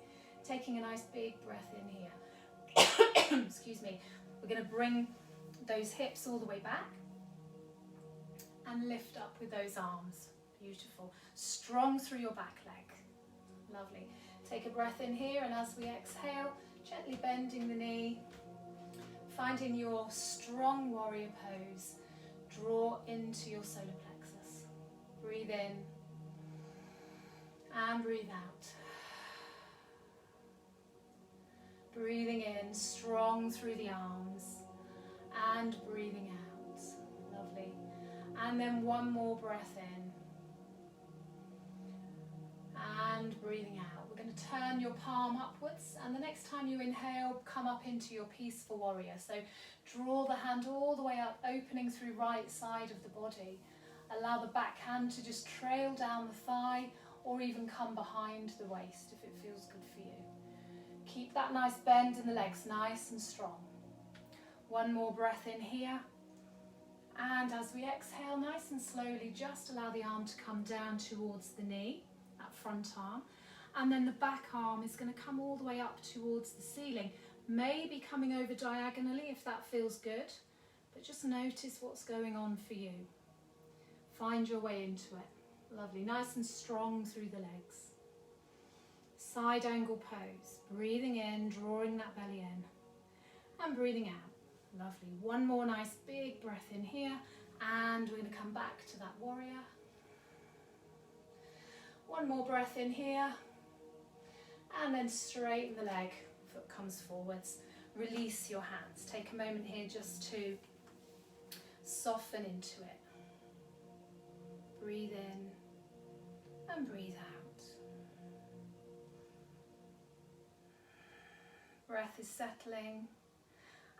Taking a nice big breath in here. Excuse me. We're going to bring those hips all the way back and lift up with those arms. Beautiful. Strong through your back leg. Lovely. Take a breath in here, and as we exhale, gently bending the knee, finding your strong warrior pose. Draw into your solar plexus. Breathe in and breathe out. Breathing in, strong through the arms, and breathing out. Lovely. And then one more breath in. And breathing out. We're going to turn your palm upwards, and the next time you inhale, come up into your peaceful warrior. So draw the hand all the way up, opening through right side of the body. Allow the back hand to just trail down the thigh, or even come behind the waist if it feels good for you. Keep that nice bend in the legs, nice and strong. One more breath in here. And as we exhale, nice and slowly, just allow the arm to come down towards the knee, that front arm. And then the back arm is going to come all the way up towards the ceiling. Maybe coming over diagonally if that feels good. But just notice what's going on for you. Find your way into it. Lovely. Nice and strong through the legs. Side angle pose. Breathing in, drawing that belly in. And breathing out. Lovely. One more nice big breath in here, and we're going to come back to that warrior. One more breath in here, and then straighten the leg, foot comes forwards. Release your hands. Take a moment here just to soften into it. Breathe in and breathe out. Breath is settling.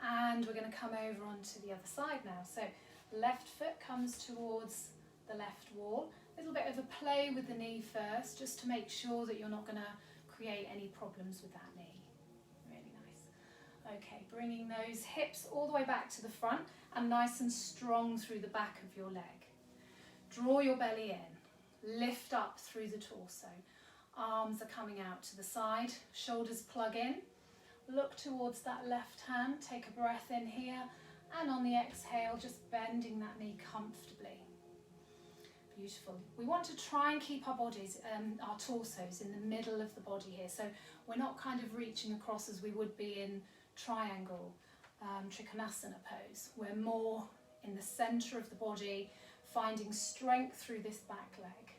And we're going to come over onto the other side now. So left foot comes towards the left wall. A little bit of a play with the knee first, just to make sure that you're not going to create any problems with that knee. Really nice. Okay, bringing those hips all the way back to the front and nice and strong through the back of your leg. Draw your belly in. Lift up through the torso. Arms are coming out to the side. Shoulders plug in. Look towards that left hand, take a breath in here, and on the exhale, just bending that knee comfortably. Beautiful. We want to try and keep our bodies, our torsos in the middle of the body here, so we're not kind of reaching across as we would be in triangle Trikonasana pose. We're more in the centre of the body, finding strength through this back leg.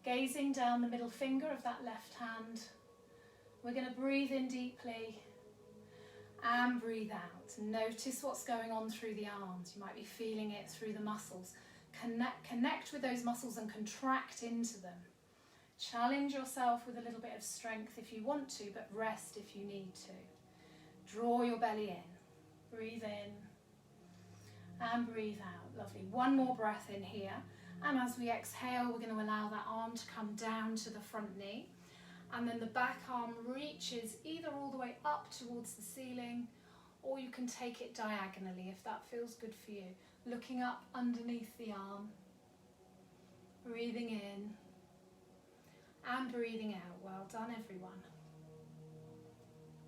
Gazing down the middle finger of that left hand. We're going to breathe in deeply and breathe out. Notice what's going on through the arms. You might be feeling it through the muscles. Connect with those muscles and contract into them. Challenge yourself with a little bit of strength if you want to, but rest if you need to. Draw your belly in. Breathe in and breathe out. Lovely. One more breath in here. And as we exhale, we're going to allow that arm to come down to the front knee. And then the back arm reaches either all the way up towards the ceiling, or you can take it diagonally if that feels good for you. Looking up underneath the arm, breathing in and breathing out. Well done, everyone.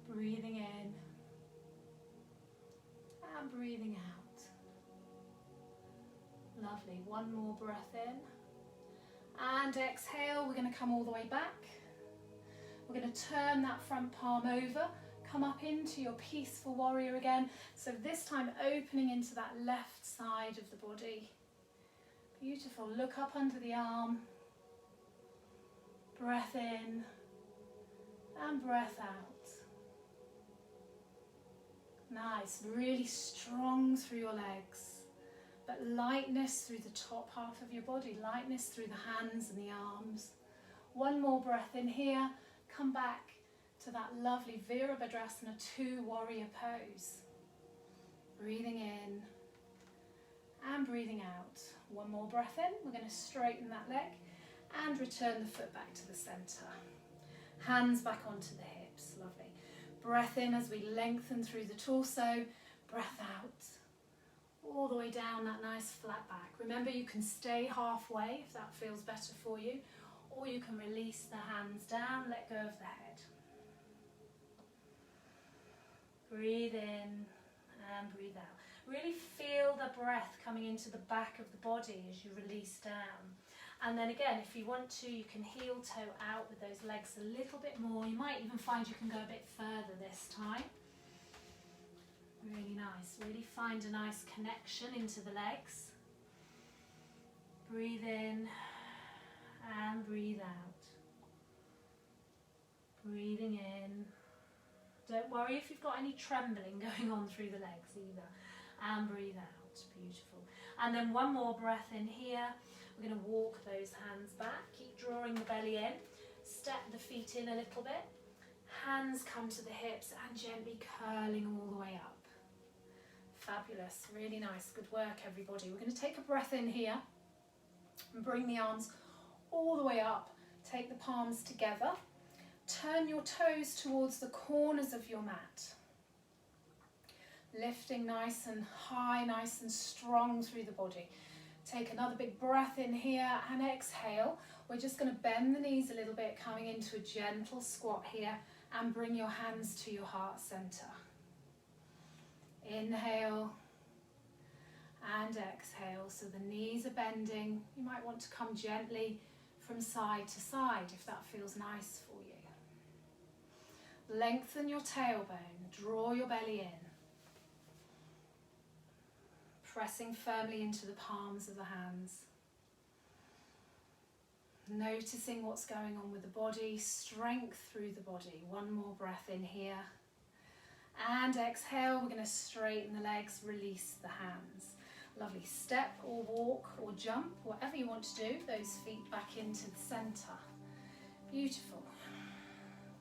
Breathing in and breathing out. Lovely. One more breath in and exhale. We're going to come all the way back. We're going to turn that front palm over, come up into your peaceful warrior again. So this time opening into that left side of the body. Beautiful. Look up under the arm. Breath in and breath out. Nice. Really strong through your legs, but lightness through the top half of your body. Lightness through the hands and the arms. One more breath in here. Come back to that lovely Virabhadrasana 2 warrior pose. Breathing in and breathing out. One more breath in. We're going to straighten that leg and return the foot back to the center. Hands back onto the hips. Lovely. Breath in as we lengthen through the torso. Breath out. All the way down that nice flat back. Remember, you can stay halfway if that feels better for you, or you can release the hands down, let go of the head. Breathe in and breathe out. Really feel the breath coming into the back of the body as you release down. And then again, if you want to, you can heel toe out with those legs a little bit more. You might even find you can go a bit further this time. Really nice. Really find a nice connection into the legs. Breathe in and breathe out. Breathing in. Don't worry if you've got any trembling going on through the legs either. And breathe out. Beautiful. And then one more breath in here. We're going to walk those hands back. Keep drawing the belly in. Step the feet in a little bit. Hands come to the hips and gently curling all the way up. Fabulous. Really nice. Good work, everybody. We're going to take a breath in here and bring the arms all the way up. Take the palms together. Turn your toes towards the corners of your mat. Lifting nice and high, nice and strong through the body. Take another big breath in here and exhale. We're just going to bend the knees a little bit, coming into a gentle squat here, and bring your hands to your heart center. Inhale and exhale. So the knees are bending. You might want to come gently from side to side if that feels nice for you. Lengthen your tailbone. Draw your belly in. Pressing firmly into the palms of the hands. Noticing what's going on with the body, strength through the body. One more breath in here. And exhale, we're going to straighten the legs, release the hands. Lovely. Step or walk or jump, whatever you want to do, those feet back into the center. Beautiful.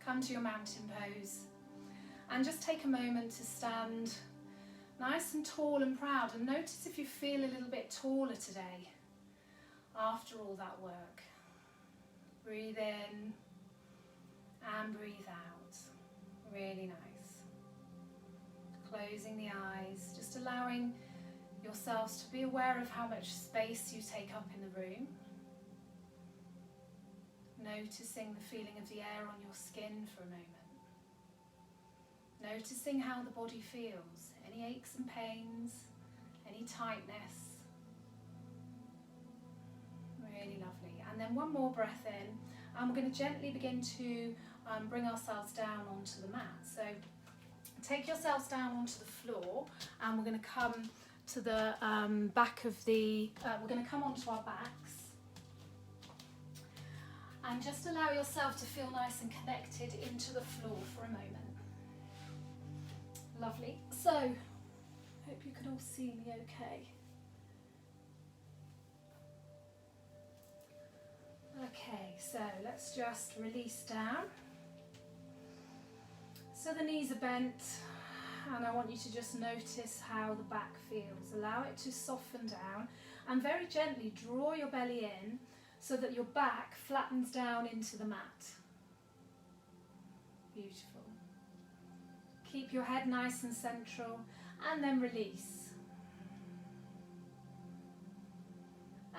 Come to your mountain pose. And just take a moment to stand nice and tall and proud, and notice if you feel a little bit taller today after all that work. Breathe in and breathe out. Really nice. Closing the eyes, just allowing yourselves to be aware of how much space you take up in the room. Noticing the feeling of the air on your skin for a moment. Noticing how the body feels. Any aches and pains, any tightness. Really lovely. And then one more breath in, and we're going to gently begin to bring ourselves down onto the mat. So take yourselves down onto the floor, and we're going to come to the back of the, we're going to come onto our backs. And just allow yourself to feel nice and connected into the floor for a moment. Lovely. So, hope you can all see me okay. Okay, so let's just release down. So the knees are bent, and I want you to just notice how the back feels. Allow it to soften down, and very gently draw your belly in so that your back flattens down into the mat. Beautiful. Keep your head nice and central, and then release.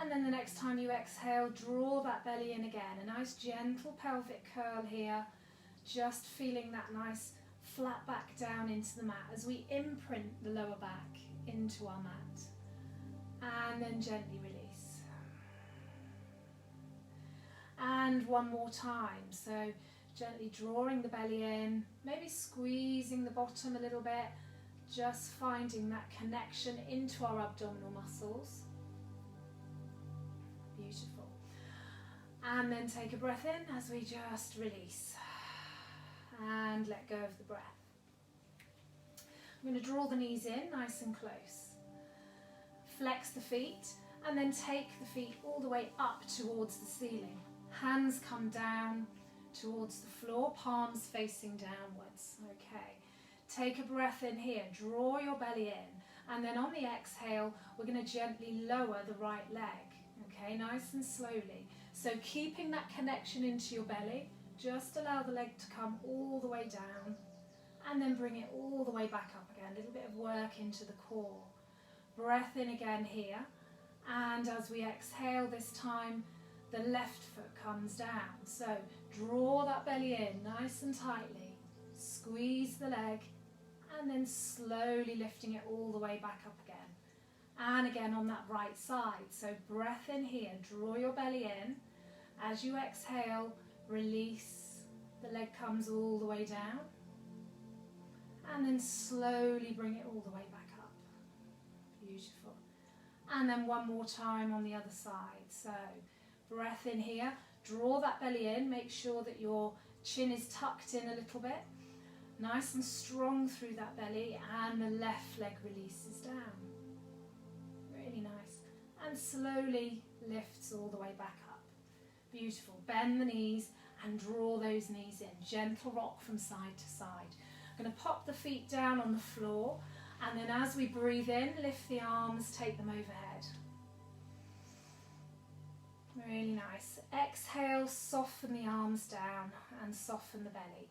And then the next time you exhale, draw that belly in again. A nice gentle pelvic curl here, just feeling that nice flat back down into the mat as we imprint the lower back into our mat. And then gently release. And one more time. So Gently drawing the belly in, maybe squeezing the bottom a little bit, just finding that connection into our abdominal muscles. Beautiful. And then take a breath in as we just release. And let go of the breath. I'm going to draw the knees in nice and close. Flex the feet and then take the feet all the way up towards the ceiling. Hands come down towards the floor, palms facing downwards. Okay. Take a breath in here, draw your belly in, and then on the exhale, we're going to gently lower the right leg. Okay, nice and slowly. So keeping that connection into your belly, just allow the leg to come all the way down and then bring it all the way back up again. A little bit of work into the core. Breath in again here. And as we exhale this time, the left foot comes down. So draw that belly in nice and tightly. Squeeze the leg and then slowly lifting it all the way back up again. And again on that right side. So breath in here, draw your belly in. As you exhale, release, the leg comes all the way down, and then slowly bring it all the way back up. Beautiful. And then one more time on the other side. So breath in here, draw that belly in, make sure that your chin is tucked in a little bit, nice and strong through that belly, and the left leg releases down. Really nice. And slowly lifts all the way back up. Beautiful. Bend the knees and draw those knees in. Gentle rock from side to side. I'm going to pop the feet down on the floor, and then as we breathe in, lift the arms, take them overhead. Really nice. Exhale, soften the arms down and soften the belly.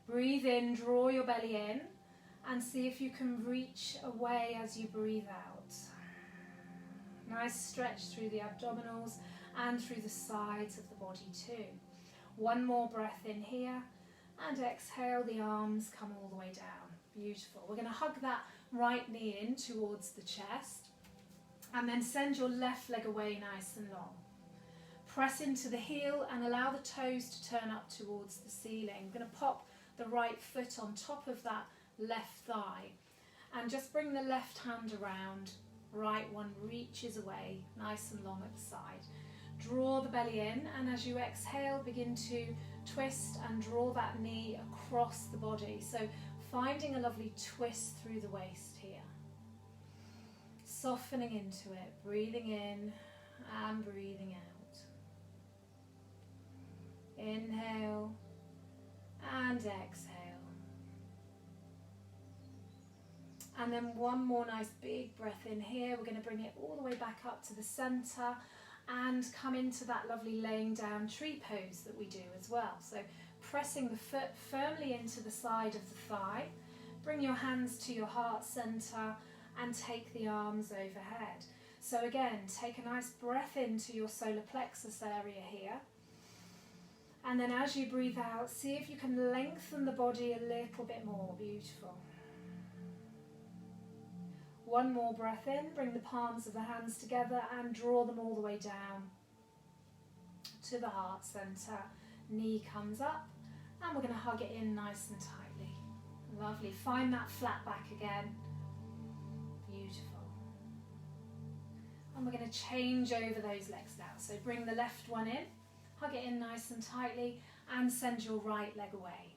Breathe in, draw your belly in, and see if you can reach away as you breathe out. Nice stretch through the abdominals and through the sides of the body too. One more breath in here, and exhale, the arms come all the way down. Beautiful. We're going to hug that right knee in towards the chest, and then send your left leg away nice and long. Press into the heel and allow the toes to turn up towards the ceiling. We're going to pop the right foot on top of that left thigh, and just bring the left hand around. Right one reaches away nice and long at the side. Draw the belly in, and as you exhale, begin to twist and draw that knee across the body. So finding a lovely twist through the waist here. Softening into it, breathing in and breathing out. Inhale and exhale. And then one more nice big breath in here. We're going to bring it all the way back up to the center and come into that lovely laying down tree pose that we do as well. So pressing the foot firmly into the side of the thigh. Bring your hands to your heart center and take the arms overhead. So again, take a nice breath into your solar plexus area here. And then as you breathe out, see if you can lengthen the body a little bit more. Beautiful. One more breath in, bring the palms of the hands together and draw them all the way down to the heart center. Knee comes up, and we're going to hug it in nice and tightly. Lovely. Find that flat back again. Beautiful. And we're going to change over those legs now. So bring the left one in, hug it in nice and tightly, and send your right leg away.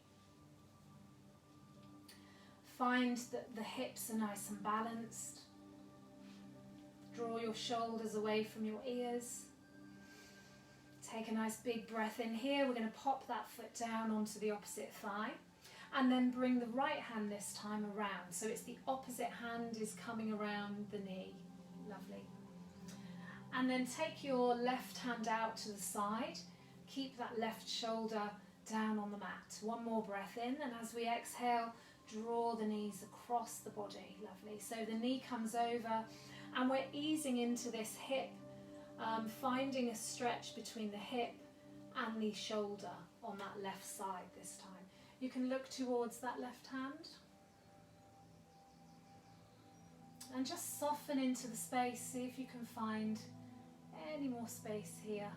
Find that the hips are nice and balanced. Draw your shoulders away from your ears. Take a nice big breath in here. We're going to pop that foot down onto the opposite thigh, and then bring the right hand this time around. So it's the opposite hand is coming around the knee. Lovely. And then take your left hand out to the side. Keep that left shoulder down on the mat. One more breath in, and as we exhale, draw the knees across the body. Lovely. So the knee comes over, and we're easing into this hip, finding a stretch between the hip and the shoulder on that left side this time. You can look towards that left hand and just soften into the space. See if you can find any more space here.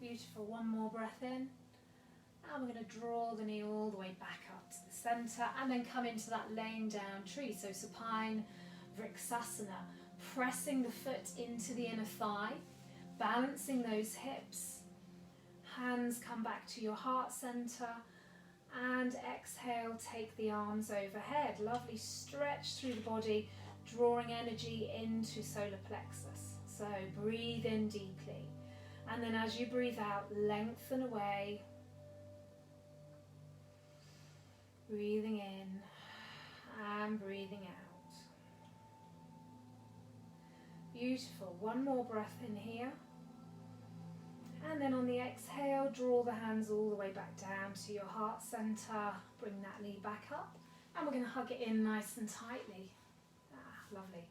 Beautiful. One more breath in. And we're going to draw the knee all the way back up to the centre and then come into that laying down tree. So supine vriksasana, pressing the foot into the inner thigh, balancing those hips. Hands come back to your heart centre and exhale, take the arms overhead. Lovely stretch through the body, drawing energy into solar plexus. So breathe in deeply. And then as you breathe out, lengthen away. Breathing in and breathing out. Beautiful. One more breath in here. And then on the exhale, draw the hands all the way back down to your heart centre. Bring that knee back up. And we're going to hug it in nice and tightly. Lovely.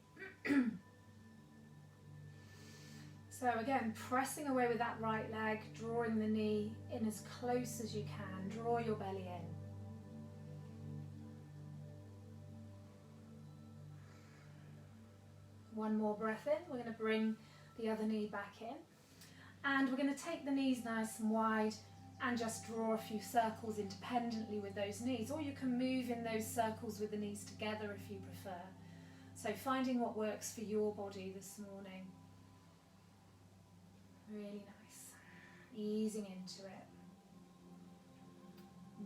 So again, pressing away with that right leg, drawing the knee in as close as you can. Draw your belly in. One more breath in. We're going to bring the other knee back in. And we're going to take the knees nice and wide and just draw a few circles independently with those knees. Or you can move in those circles with the knees together if you prefer. So finding what works for your body this morning. Really nice. Easing into it.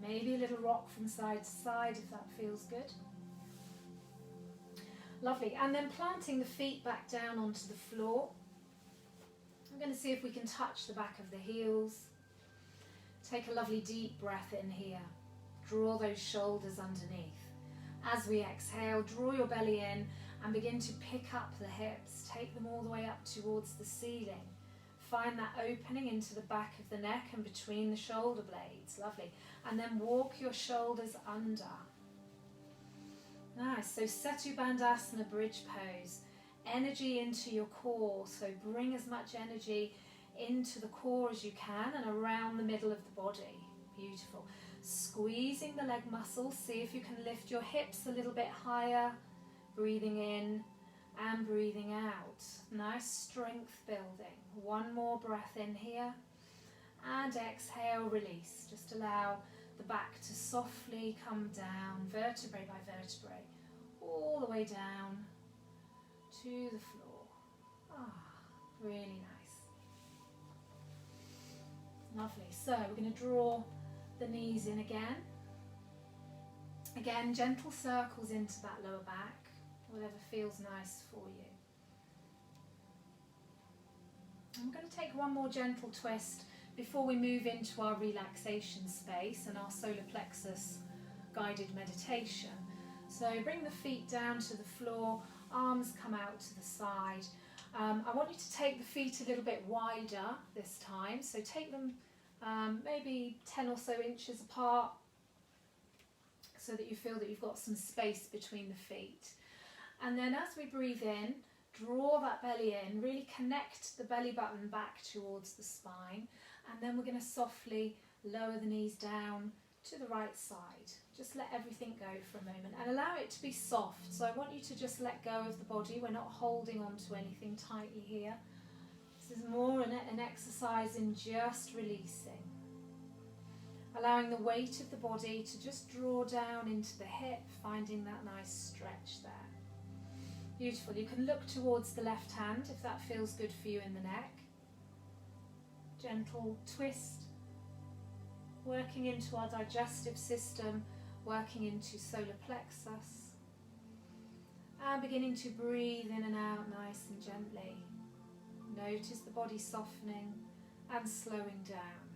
Maybe a little rock from side to side if that feels good. Lovely. And then planting the feet back down onto the floor. I'm going to see if we can touch the back of the heels. Take a lovely deep breath in here. Draw those shoulders underneath. As we exhale, draw your belly in and begin to pick up the hips. Take them all the way up towards the ceiling. Find that opening into the back of the neck and between the shoulder blades. Lovely. And then walk your shoulders under. Nice. So Setu Bandhasana, bridge pose. Energy into your core. So bring as much energy into the core as you can and around the middle of the body. Beautiful. Squeezing the leg muscles. See if you can lift your hips a little bit higher. Breathing in and breathing out. Nice strength building. One more breath in here. And exhale, release. Just allow the back to softly come down, vertebrae by vertebrae, all the way down to the floor. Really nice. Lovely. So we're going to draw the knees in again. Again, gentle circles into that lower back, whatever feels nice for you. I'm going to take one more gentle twist before we move into our relaxation space and our solar plexus guided meditation. So bring the feet down to the floor, arms come out to the side. I want you to take the feet a little bit wider this time. So take them maybe 10 or so inches apart so that you feel that you've got some space between the feet. And then as we breathe in, draw that belly in, really connect the belly button back towards the spine. And then we're going to softly lower the knees down to the right side. Just let everything go for a moment and allow it to be soft. So I want you to just let go of the body. We're not holding on to anything tightly here. This is more an exercise in just releasing. Allowing the weight of the body to just draw down into the hip, finding that nice stretch there. Beautiful. You can look towards the left hand if that feels good for you in the neck. Gentle twist, working into our digestive system, working into solar plexus, and beginning to breathe in and out nice and gently. Notice the body softening and slowing down.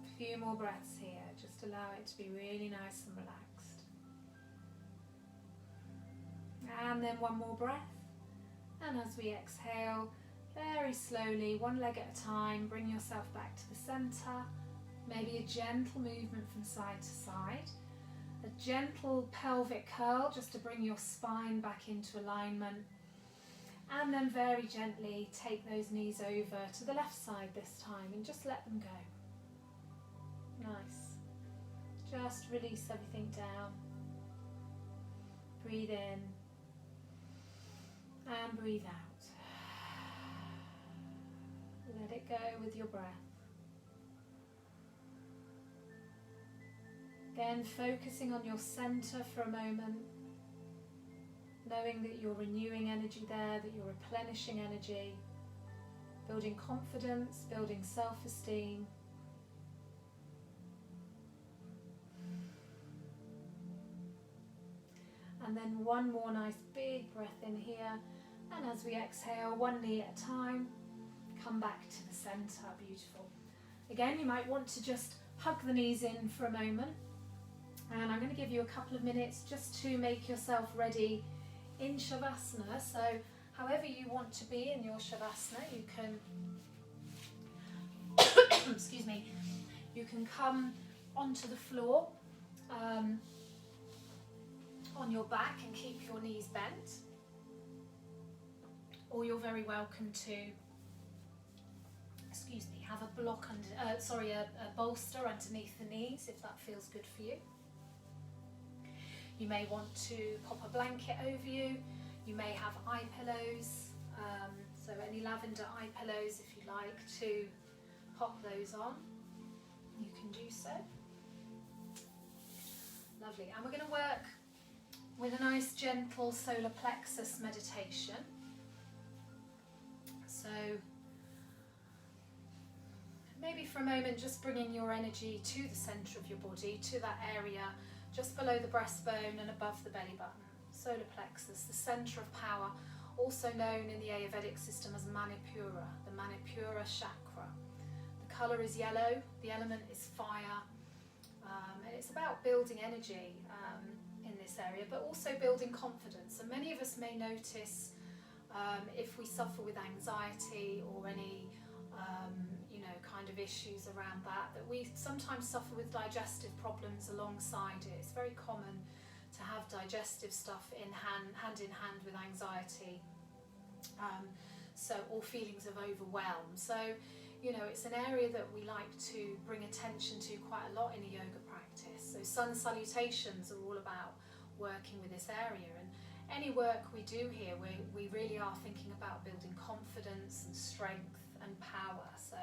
A few more breaths here, just allow it to be really nice and relaxed. And then one more breath. And as we exhale, very slowly, one leg at a time, bring yourself back to the centre. Maybe a gentle movement from side to side. A gentle pelvic curl just to bring your spine back into alignment. And then very gently take those knees over to the left side this time and just let them go. Nice. Just release everything down. Breathe in And breathe out. Let it go with your breath. Again, focusing on your center for a moment, knowing that you're renewing energy there, that you're replenishing energy, building confidence, building self-esteem. And then one more nice big breath in here. And as we exhale, one knee at a time, come back to the center. Beautiful. Again, you might want to just hug the knees in for a moment. And I'm going to give you a couple of minutes just to make yourself ready in Shavasana. So however you want to be in your Shavasana, you can, excuse me, you can come onto the floor on your back and keep your knees bent. Or you're very welcome to, excuse me, have a block under, a bolster underneath the knees if that feels good for you. You may want to pop a blanket over you. You may have eye pillows, so any lavender eye pillows if you like to pop those on, you can do so. Lovely, and we're going to work with a nice gentle solar plexus meditation. So maybe for a moment just bringing your energy to the centre of your body, to that area just below the breastbone and above the belly button. Solar plexus, the centre of power, also known in the Ayurvedic system as Manipura, the Manipura chakra. The colour is yellow, the element is fire, and it's about building energy in this area, but also building confidence. And many of us may notice if we suffer with anxiety or any kind of issues around that we sometimes suffer with digestive problems alongside it. It's very common to have digestive stuff hand in hand with anxiety, or feelings of overwhelm. So, it's an area that we like to bring attention to quite a lot in a yoga practice. So sun salutations are all about working with this area, and any work we do here, we really are thinking about building confidence and strength and power. So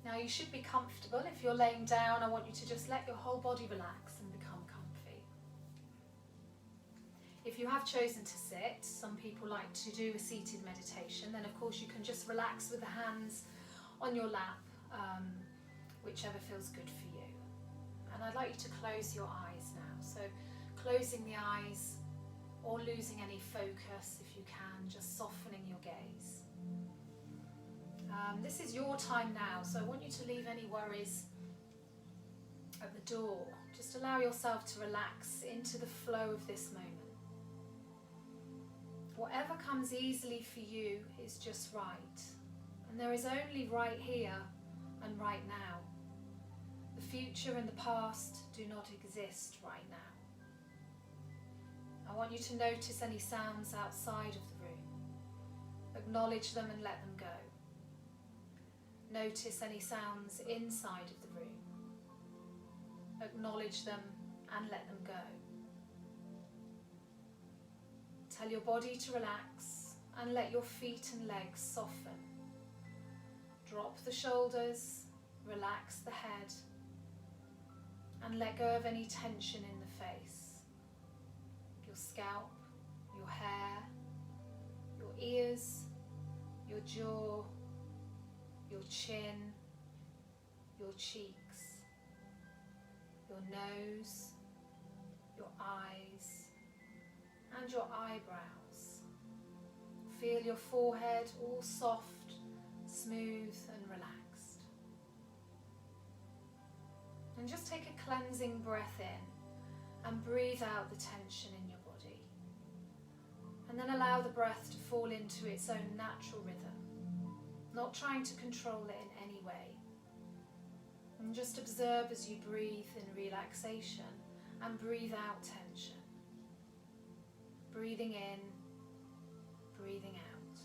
now you should be comfortable. If you're laying down, I want you to just let your whole body relax and become comfy. If you have chosen to sit, some people like to do a seated meditation, then of course you can just relax with the hands on your lap, whichever feels good for you. And I'd like you to close your eyes now. So closing the eyes or losing any focus if you can, just softening your gaze. This is your time now, so I want you to leave any worries at the door. Just allow yourself to relax into the flow of this moment. Whatever comes easily for you is just right. And there is only right here and right now. The future and the past do not exist right now. I want you to notice any sounds outside of the room. Acknowledge them and let them go. Notice any sounds inside of the room. Acknowledge them and let them go. Tell your body to relax and let your feet and legs soften. Drop the shoulders, relax the head, and let go of any tension in the face. Your scalp, your hair, your ears, your jaw, your chin, your cheeks, your nose, your eyes, and your eyebrows. Feel your forehead all soft, smooth and relaxed. And just take a cleansing breath in and breathe out the tension in your body. And then allow the breath to fall into its own natural rhythm, not trying to control it in any way. And just observe as you breathe in relaxation and breathe out tension. Breathing in, breathing out.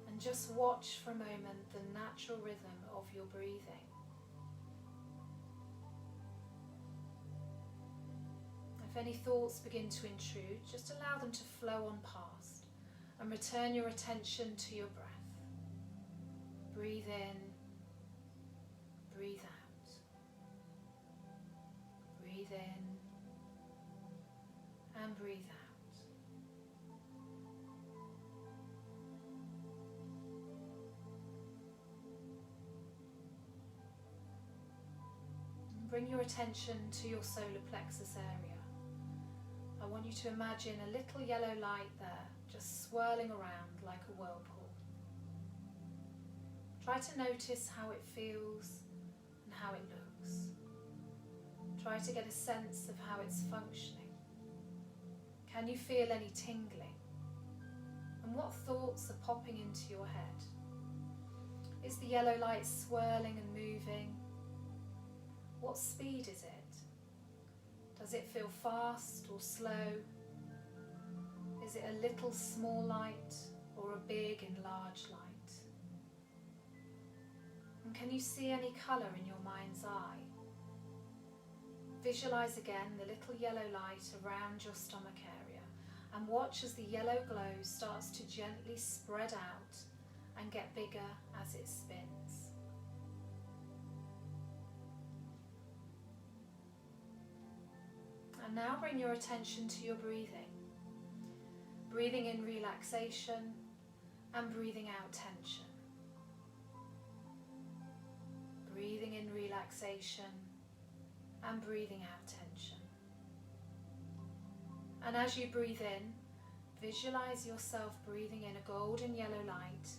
And just watch for a moment the natural rhythm of your breathing. If any thoughts begin to intrude, just allow them to flow on past and return your attention to your breath. Breathe in, breathe out. Breathe in and breathe out. Bring your attention to your solar plexus area. I want you to imagine a little yellow light there, just swirling around like a whirlpool. Try to notice how it feels and how it looks. Try to get a sense of how it's functioning. Can you feel any tingling? And what thoughts are popping into your head? Is the yellow light swirling and moving? What speed is it? Does it feel fast or slow? Is it a little small light or a big and large light? And can you see any colour in your mind's eye? Visualise again the little yellow light around your stomach area and watch as the yellow glow starts to gently spread out and get bigger as it spins. And now bring your attention to your breathing. Breathing in relaxation and breathing out tension. Breathing in relaxation and breathing out tension. And as you breathe in, visualize yourself breathing in a golden yellow light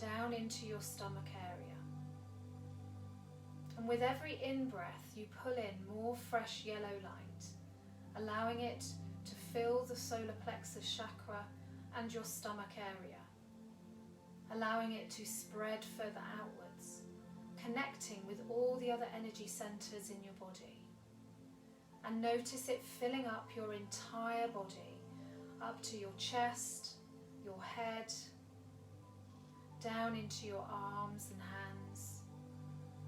down into your stomach area. And with every in-breath, you pull in more fresh yellow light, allowing it to fill the solar plexus chakra and your stomach area, allowing it to spread further outwards, connecting with all the other energy centers in your body. And notice it filling up your entire body, up to your chest, your head, down into your arms and hands,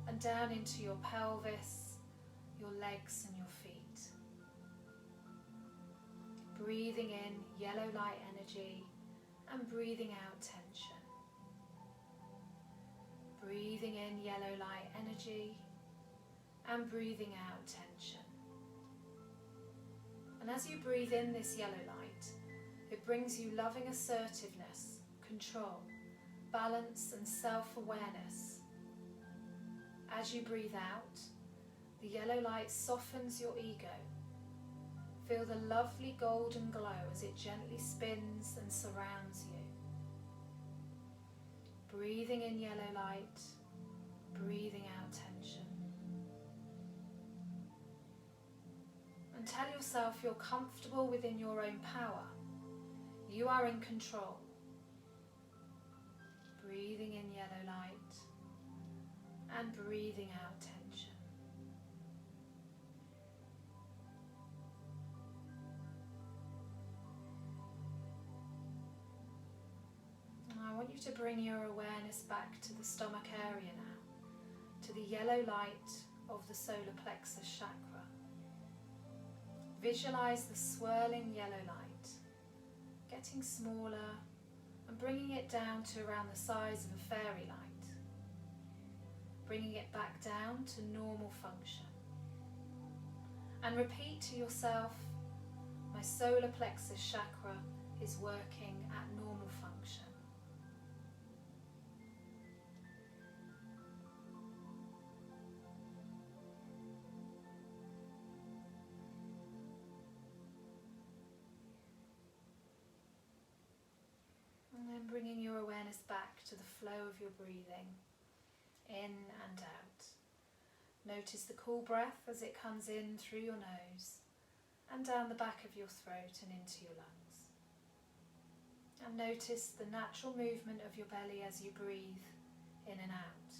and down into your pelvis, your legs and your feet. Breathing in yellow light energy and breathing out tension. Breathing in yellow light energy and breathing out tension. And as you breathe in this yellow light, it brings you loving assertiveness, control, balance and self-awareness. As you breathe out, the yellow light softens your ego. Feel the lovely golden glow as it gently spins and surrounds you. Breathing in yellow light, breathing out tension. And tell yourself you're comfortable within your own power. You are in control. Breathing in yellow light and breathing out tension. I want you to bring your awareness back to the stomach area now, to the yellow light of the solar plexus chakra. Visualize the swirling yellow light, getting smaller and bringing it down to around the size of a fairy light, bringing it back down to normal function. And repeat to yourself, my solar plexus chakra is working at normal function. And then bringing your awareness back to the flow of your breathing, in and out. Notice the cool breath as it comes in through your nose and down the back of your throat and into your lungs. And notice the natural movement of your belly as you breathe in and out.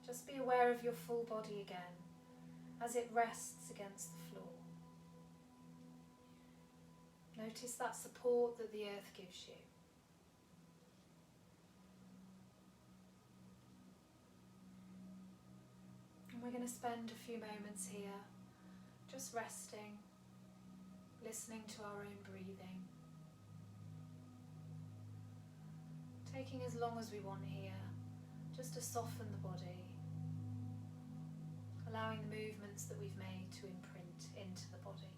Just be aware of your full body again as it rests against the floor. Notice that support that the earth gives you. And we're going to spend a few moments here just resting, listening to our own breathing. Taking as long as we want here, just to soften the body, allowing the movements that we've made to imprint into the body.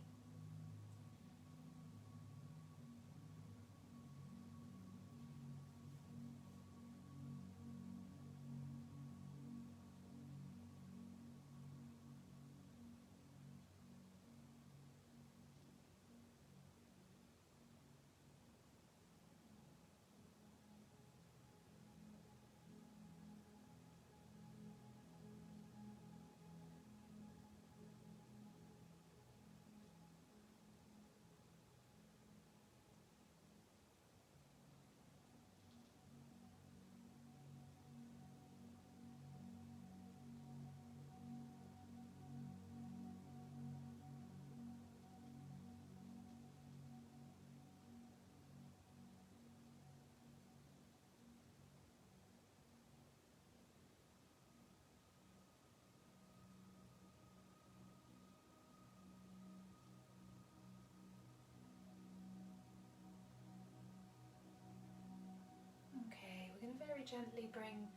Okay, we're going to very gently bring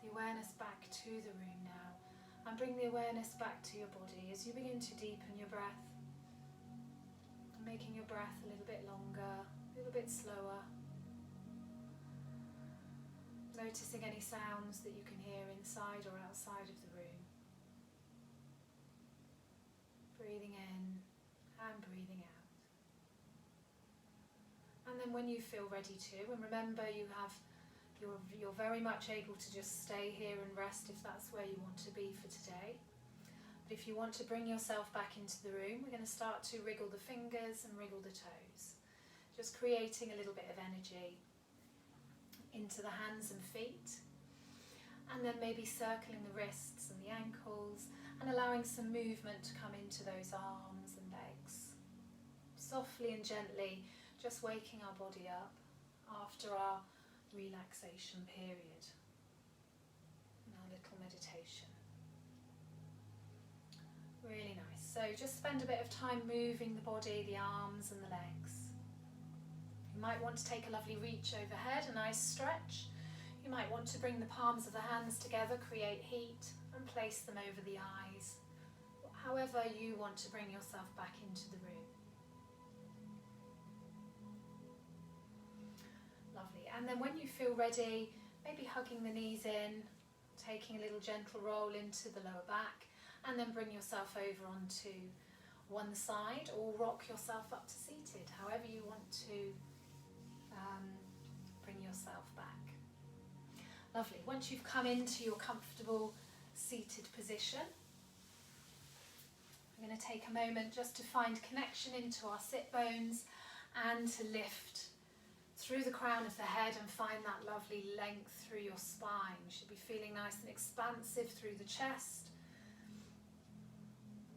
the awareness back to the room now, and bring the awareness back to your body as you begin to deepen your breath, making your breath a little bit longer, a little bit slower, noticing any sounds that you can hear inside or outside of the room, breathing in and breathing out. And then when you feel ready to, and remember you're very much able to just stay here and rest if that's where you want to be for today. But if you want to bring yourself back into the room, we're going to start to wriggle the fingers and wriggle the toes, just creating a little bit of energy into the hands and feet, and then maybe circling the wrists and the ankles and allowing some movement to come into those arms and legs. Softly and gently, just waking our body up after our relaxation period, and our little meditation. Really nice. So just spend a bit of time moving the body, the arms and the legs. You might want to take a lovely reach overhead, a nice stretch. You might want to bring the palms of the hands together, create heat, and place them over the eyes. However you want to bring yourself back into the room. Lovely. And then when you feel ready, maybe hugging the knees in, taking a little gentle roll into the lower back, and then bring yourself over onto one side, or rock yourself up to seated, however you want to bring yourself back. Lovely. Once you've come into your comfortable seated position, I'm going to take a moment just to find connection into our sit bones and to lift through the crown of the head and find that lovely length through your spine. You should be feeling nice and expansive through the chest.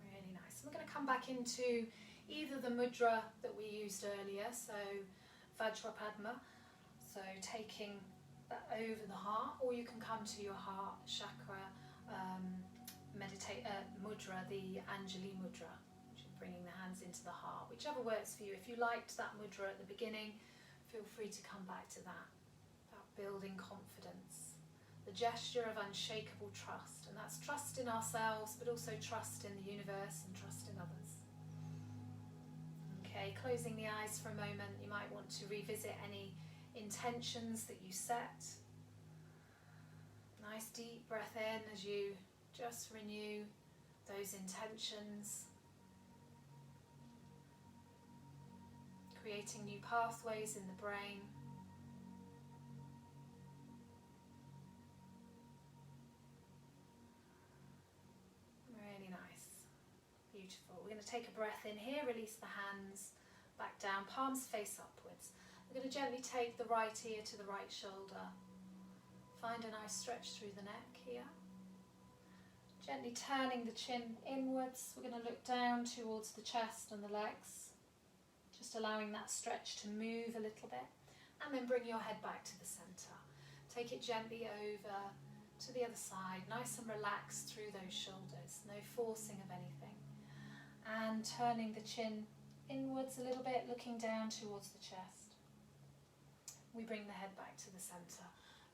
Really nice. We're going to come back into either the mudra that we used earlier, so Vajrapadma, so taking that over the heart, or you can come to your heart chakra mudra, the Anjali mudra, which is bringing the hands into the heart, whichever works for you. If you liked that mudra at the beginning, feel free to come back to that, about building confidence, the gesture of unshakable trust, and that's trust in ourselves, but also trust in the universe and trust in others. Okay, closing the eyes for a moment, you might want to revisit any intentions that you set. Nice deep breath in as you just renew those intentions, creating new pathways in the brain. Really nice. Beautiful. We're going to take a breath in here, release the hands back down, palms face upwards. We're going to gently take the right ear to the right shoulder. Find a nice stretch through the neck here. Gently turning the chin inwards, we're going to look down towards the chest and the legs, just allowing that stretch to move a little bit, and then bring your head back to the centre. Take it gently over to the other side, nice and relaxed through those shoulders, no forcing of anything. and turning the chin inwards a little bit, looking down towards the chest. We bring the head back to the centre.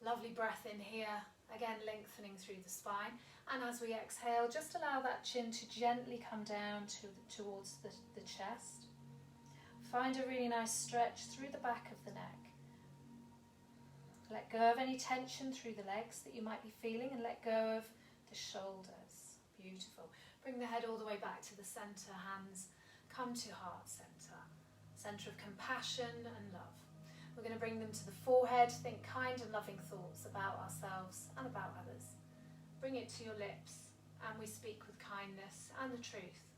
Lovely breath in here, again lengthening through the spine. And as we exhale, just allow that chin to gently come down towards the chest. Find a really nice stretch through the back of the neck. Let go of any tension through the legs that you might be feeling, and let go of the shoulders. Beautiful. Bring the head all the way back to the centre, hands come to heart centre. Centre of compassion and love. We're going to bring them to the forehead. Think kind and loving thoughts about ourselves and about others. Bring it to your lips, and we speak with kindness and the truth.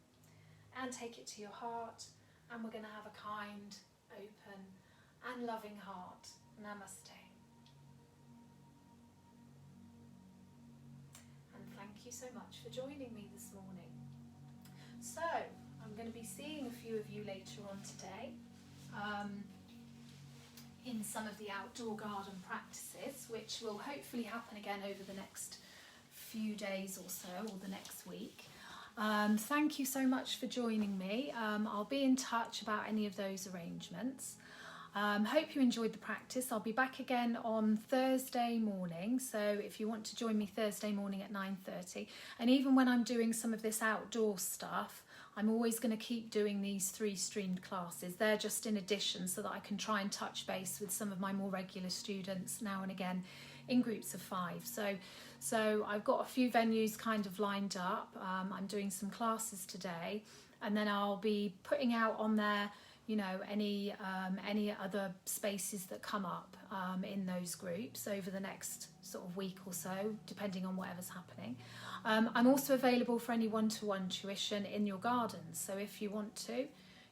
And take it to your heart, and we're going to have a kind, open and loving heart. Namaste. And thank you so much for joining me this morning. So, I'm going to be seeing a few of you later on today in some of the outdoor garden practices, which will hopefully happen again over the next few days or so, or the next week. Thank you so much for joining me. I'll be in touch about any of those arrangements. Hope you enjoyed the practice. I'll be back again on Thursday morning, so if you want to join me Thursday morning at 9:30, and even when I'm doing some of this outdoor stuff, I'm always going to keep doing these 3 streamed classes. They're just in addition, so that I can try and touch base with some of my more regular students now and again in groups of 5. So I've got a few venues kind of lined up. I'm doing some classes today, and then I'll be putting out on there, you know, any other spaces that come up in those groups over the next sort of week or so, depending on whatever's happening. I'm also available for any one-to-one tuition in your gardens. So if you want to,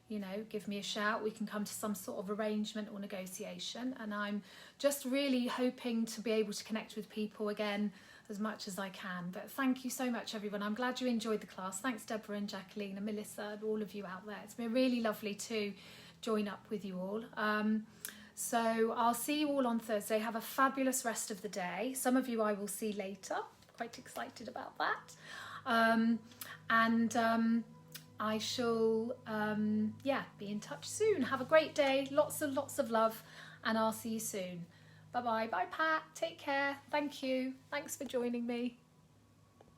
you know, give me a shout. We can come to some sort of arrangement or negotiation. And I'm just really hoping to be able to connect with people again as much as I can. But thank you so much, everyone. I'm glad you enjoyed the class. Thanks, Deborah and Jacqueline and Melissa and all of you out there. It's been really lovely to join up with you all. So I'll see you all on Thursday. Have a fabulous rest of the day. Some of you I will see later. Quite excited about that. I shall be in touch soon. Have a great day. Lots of love, and I'll see you soon. Bye-bye. Bye, Pat. Take care. Thank you. Thanks for joining me.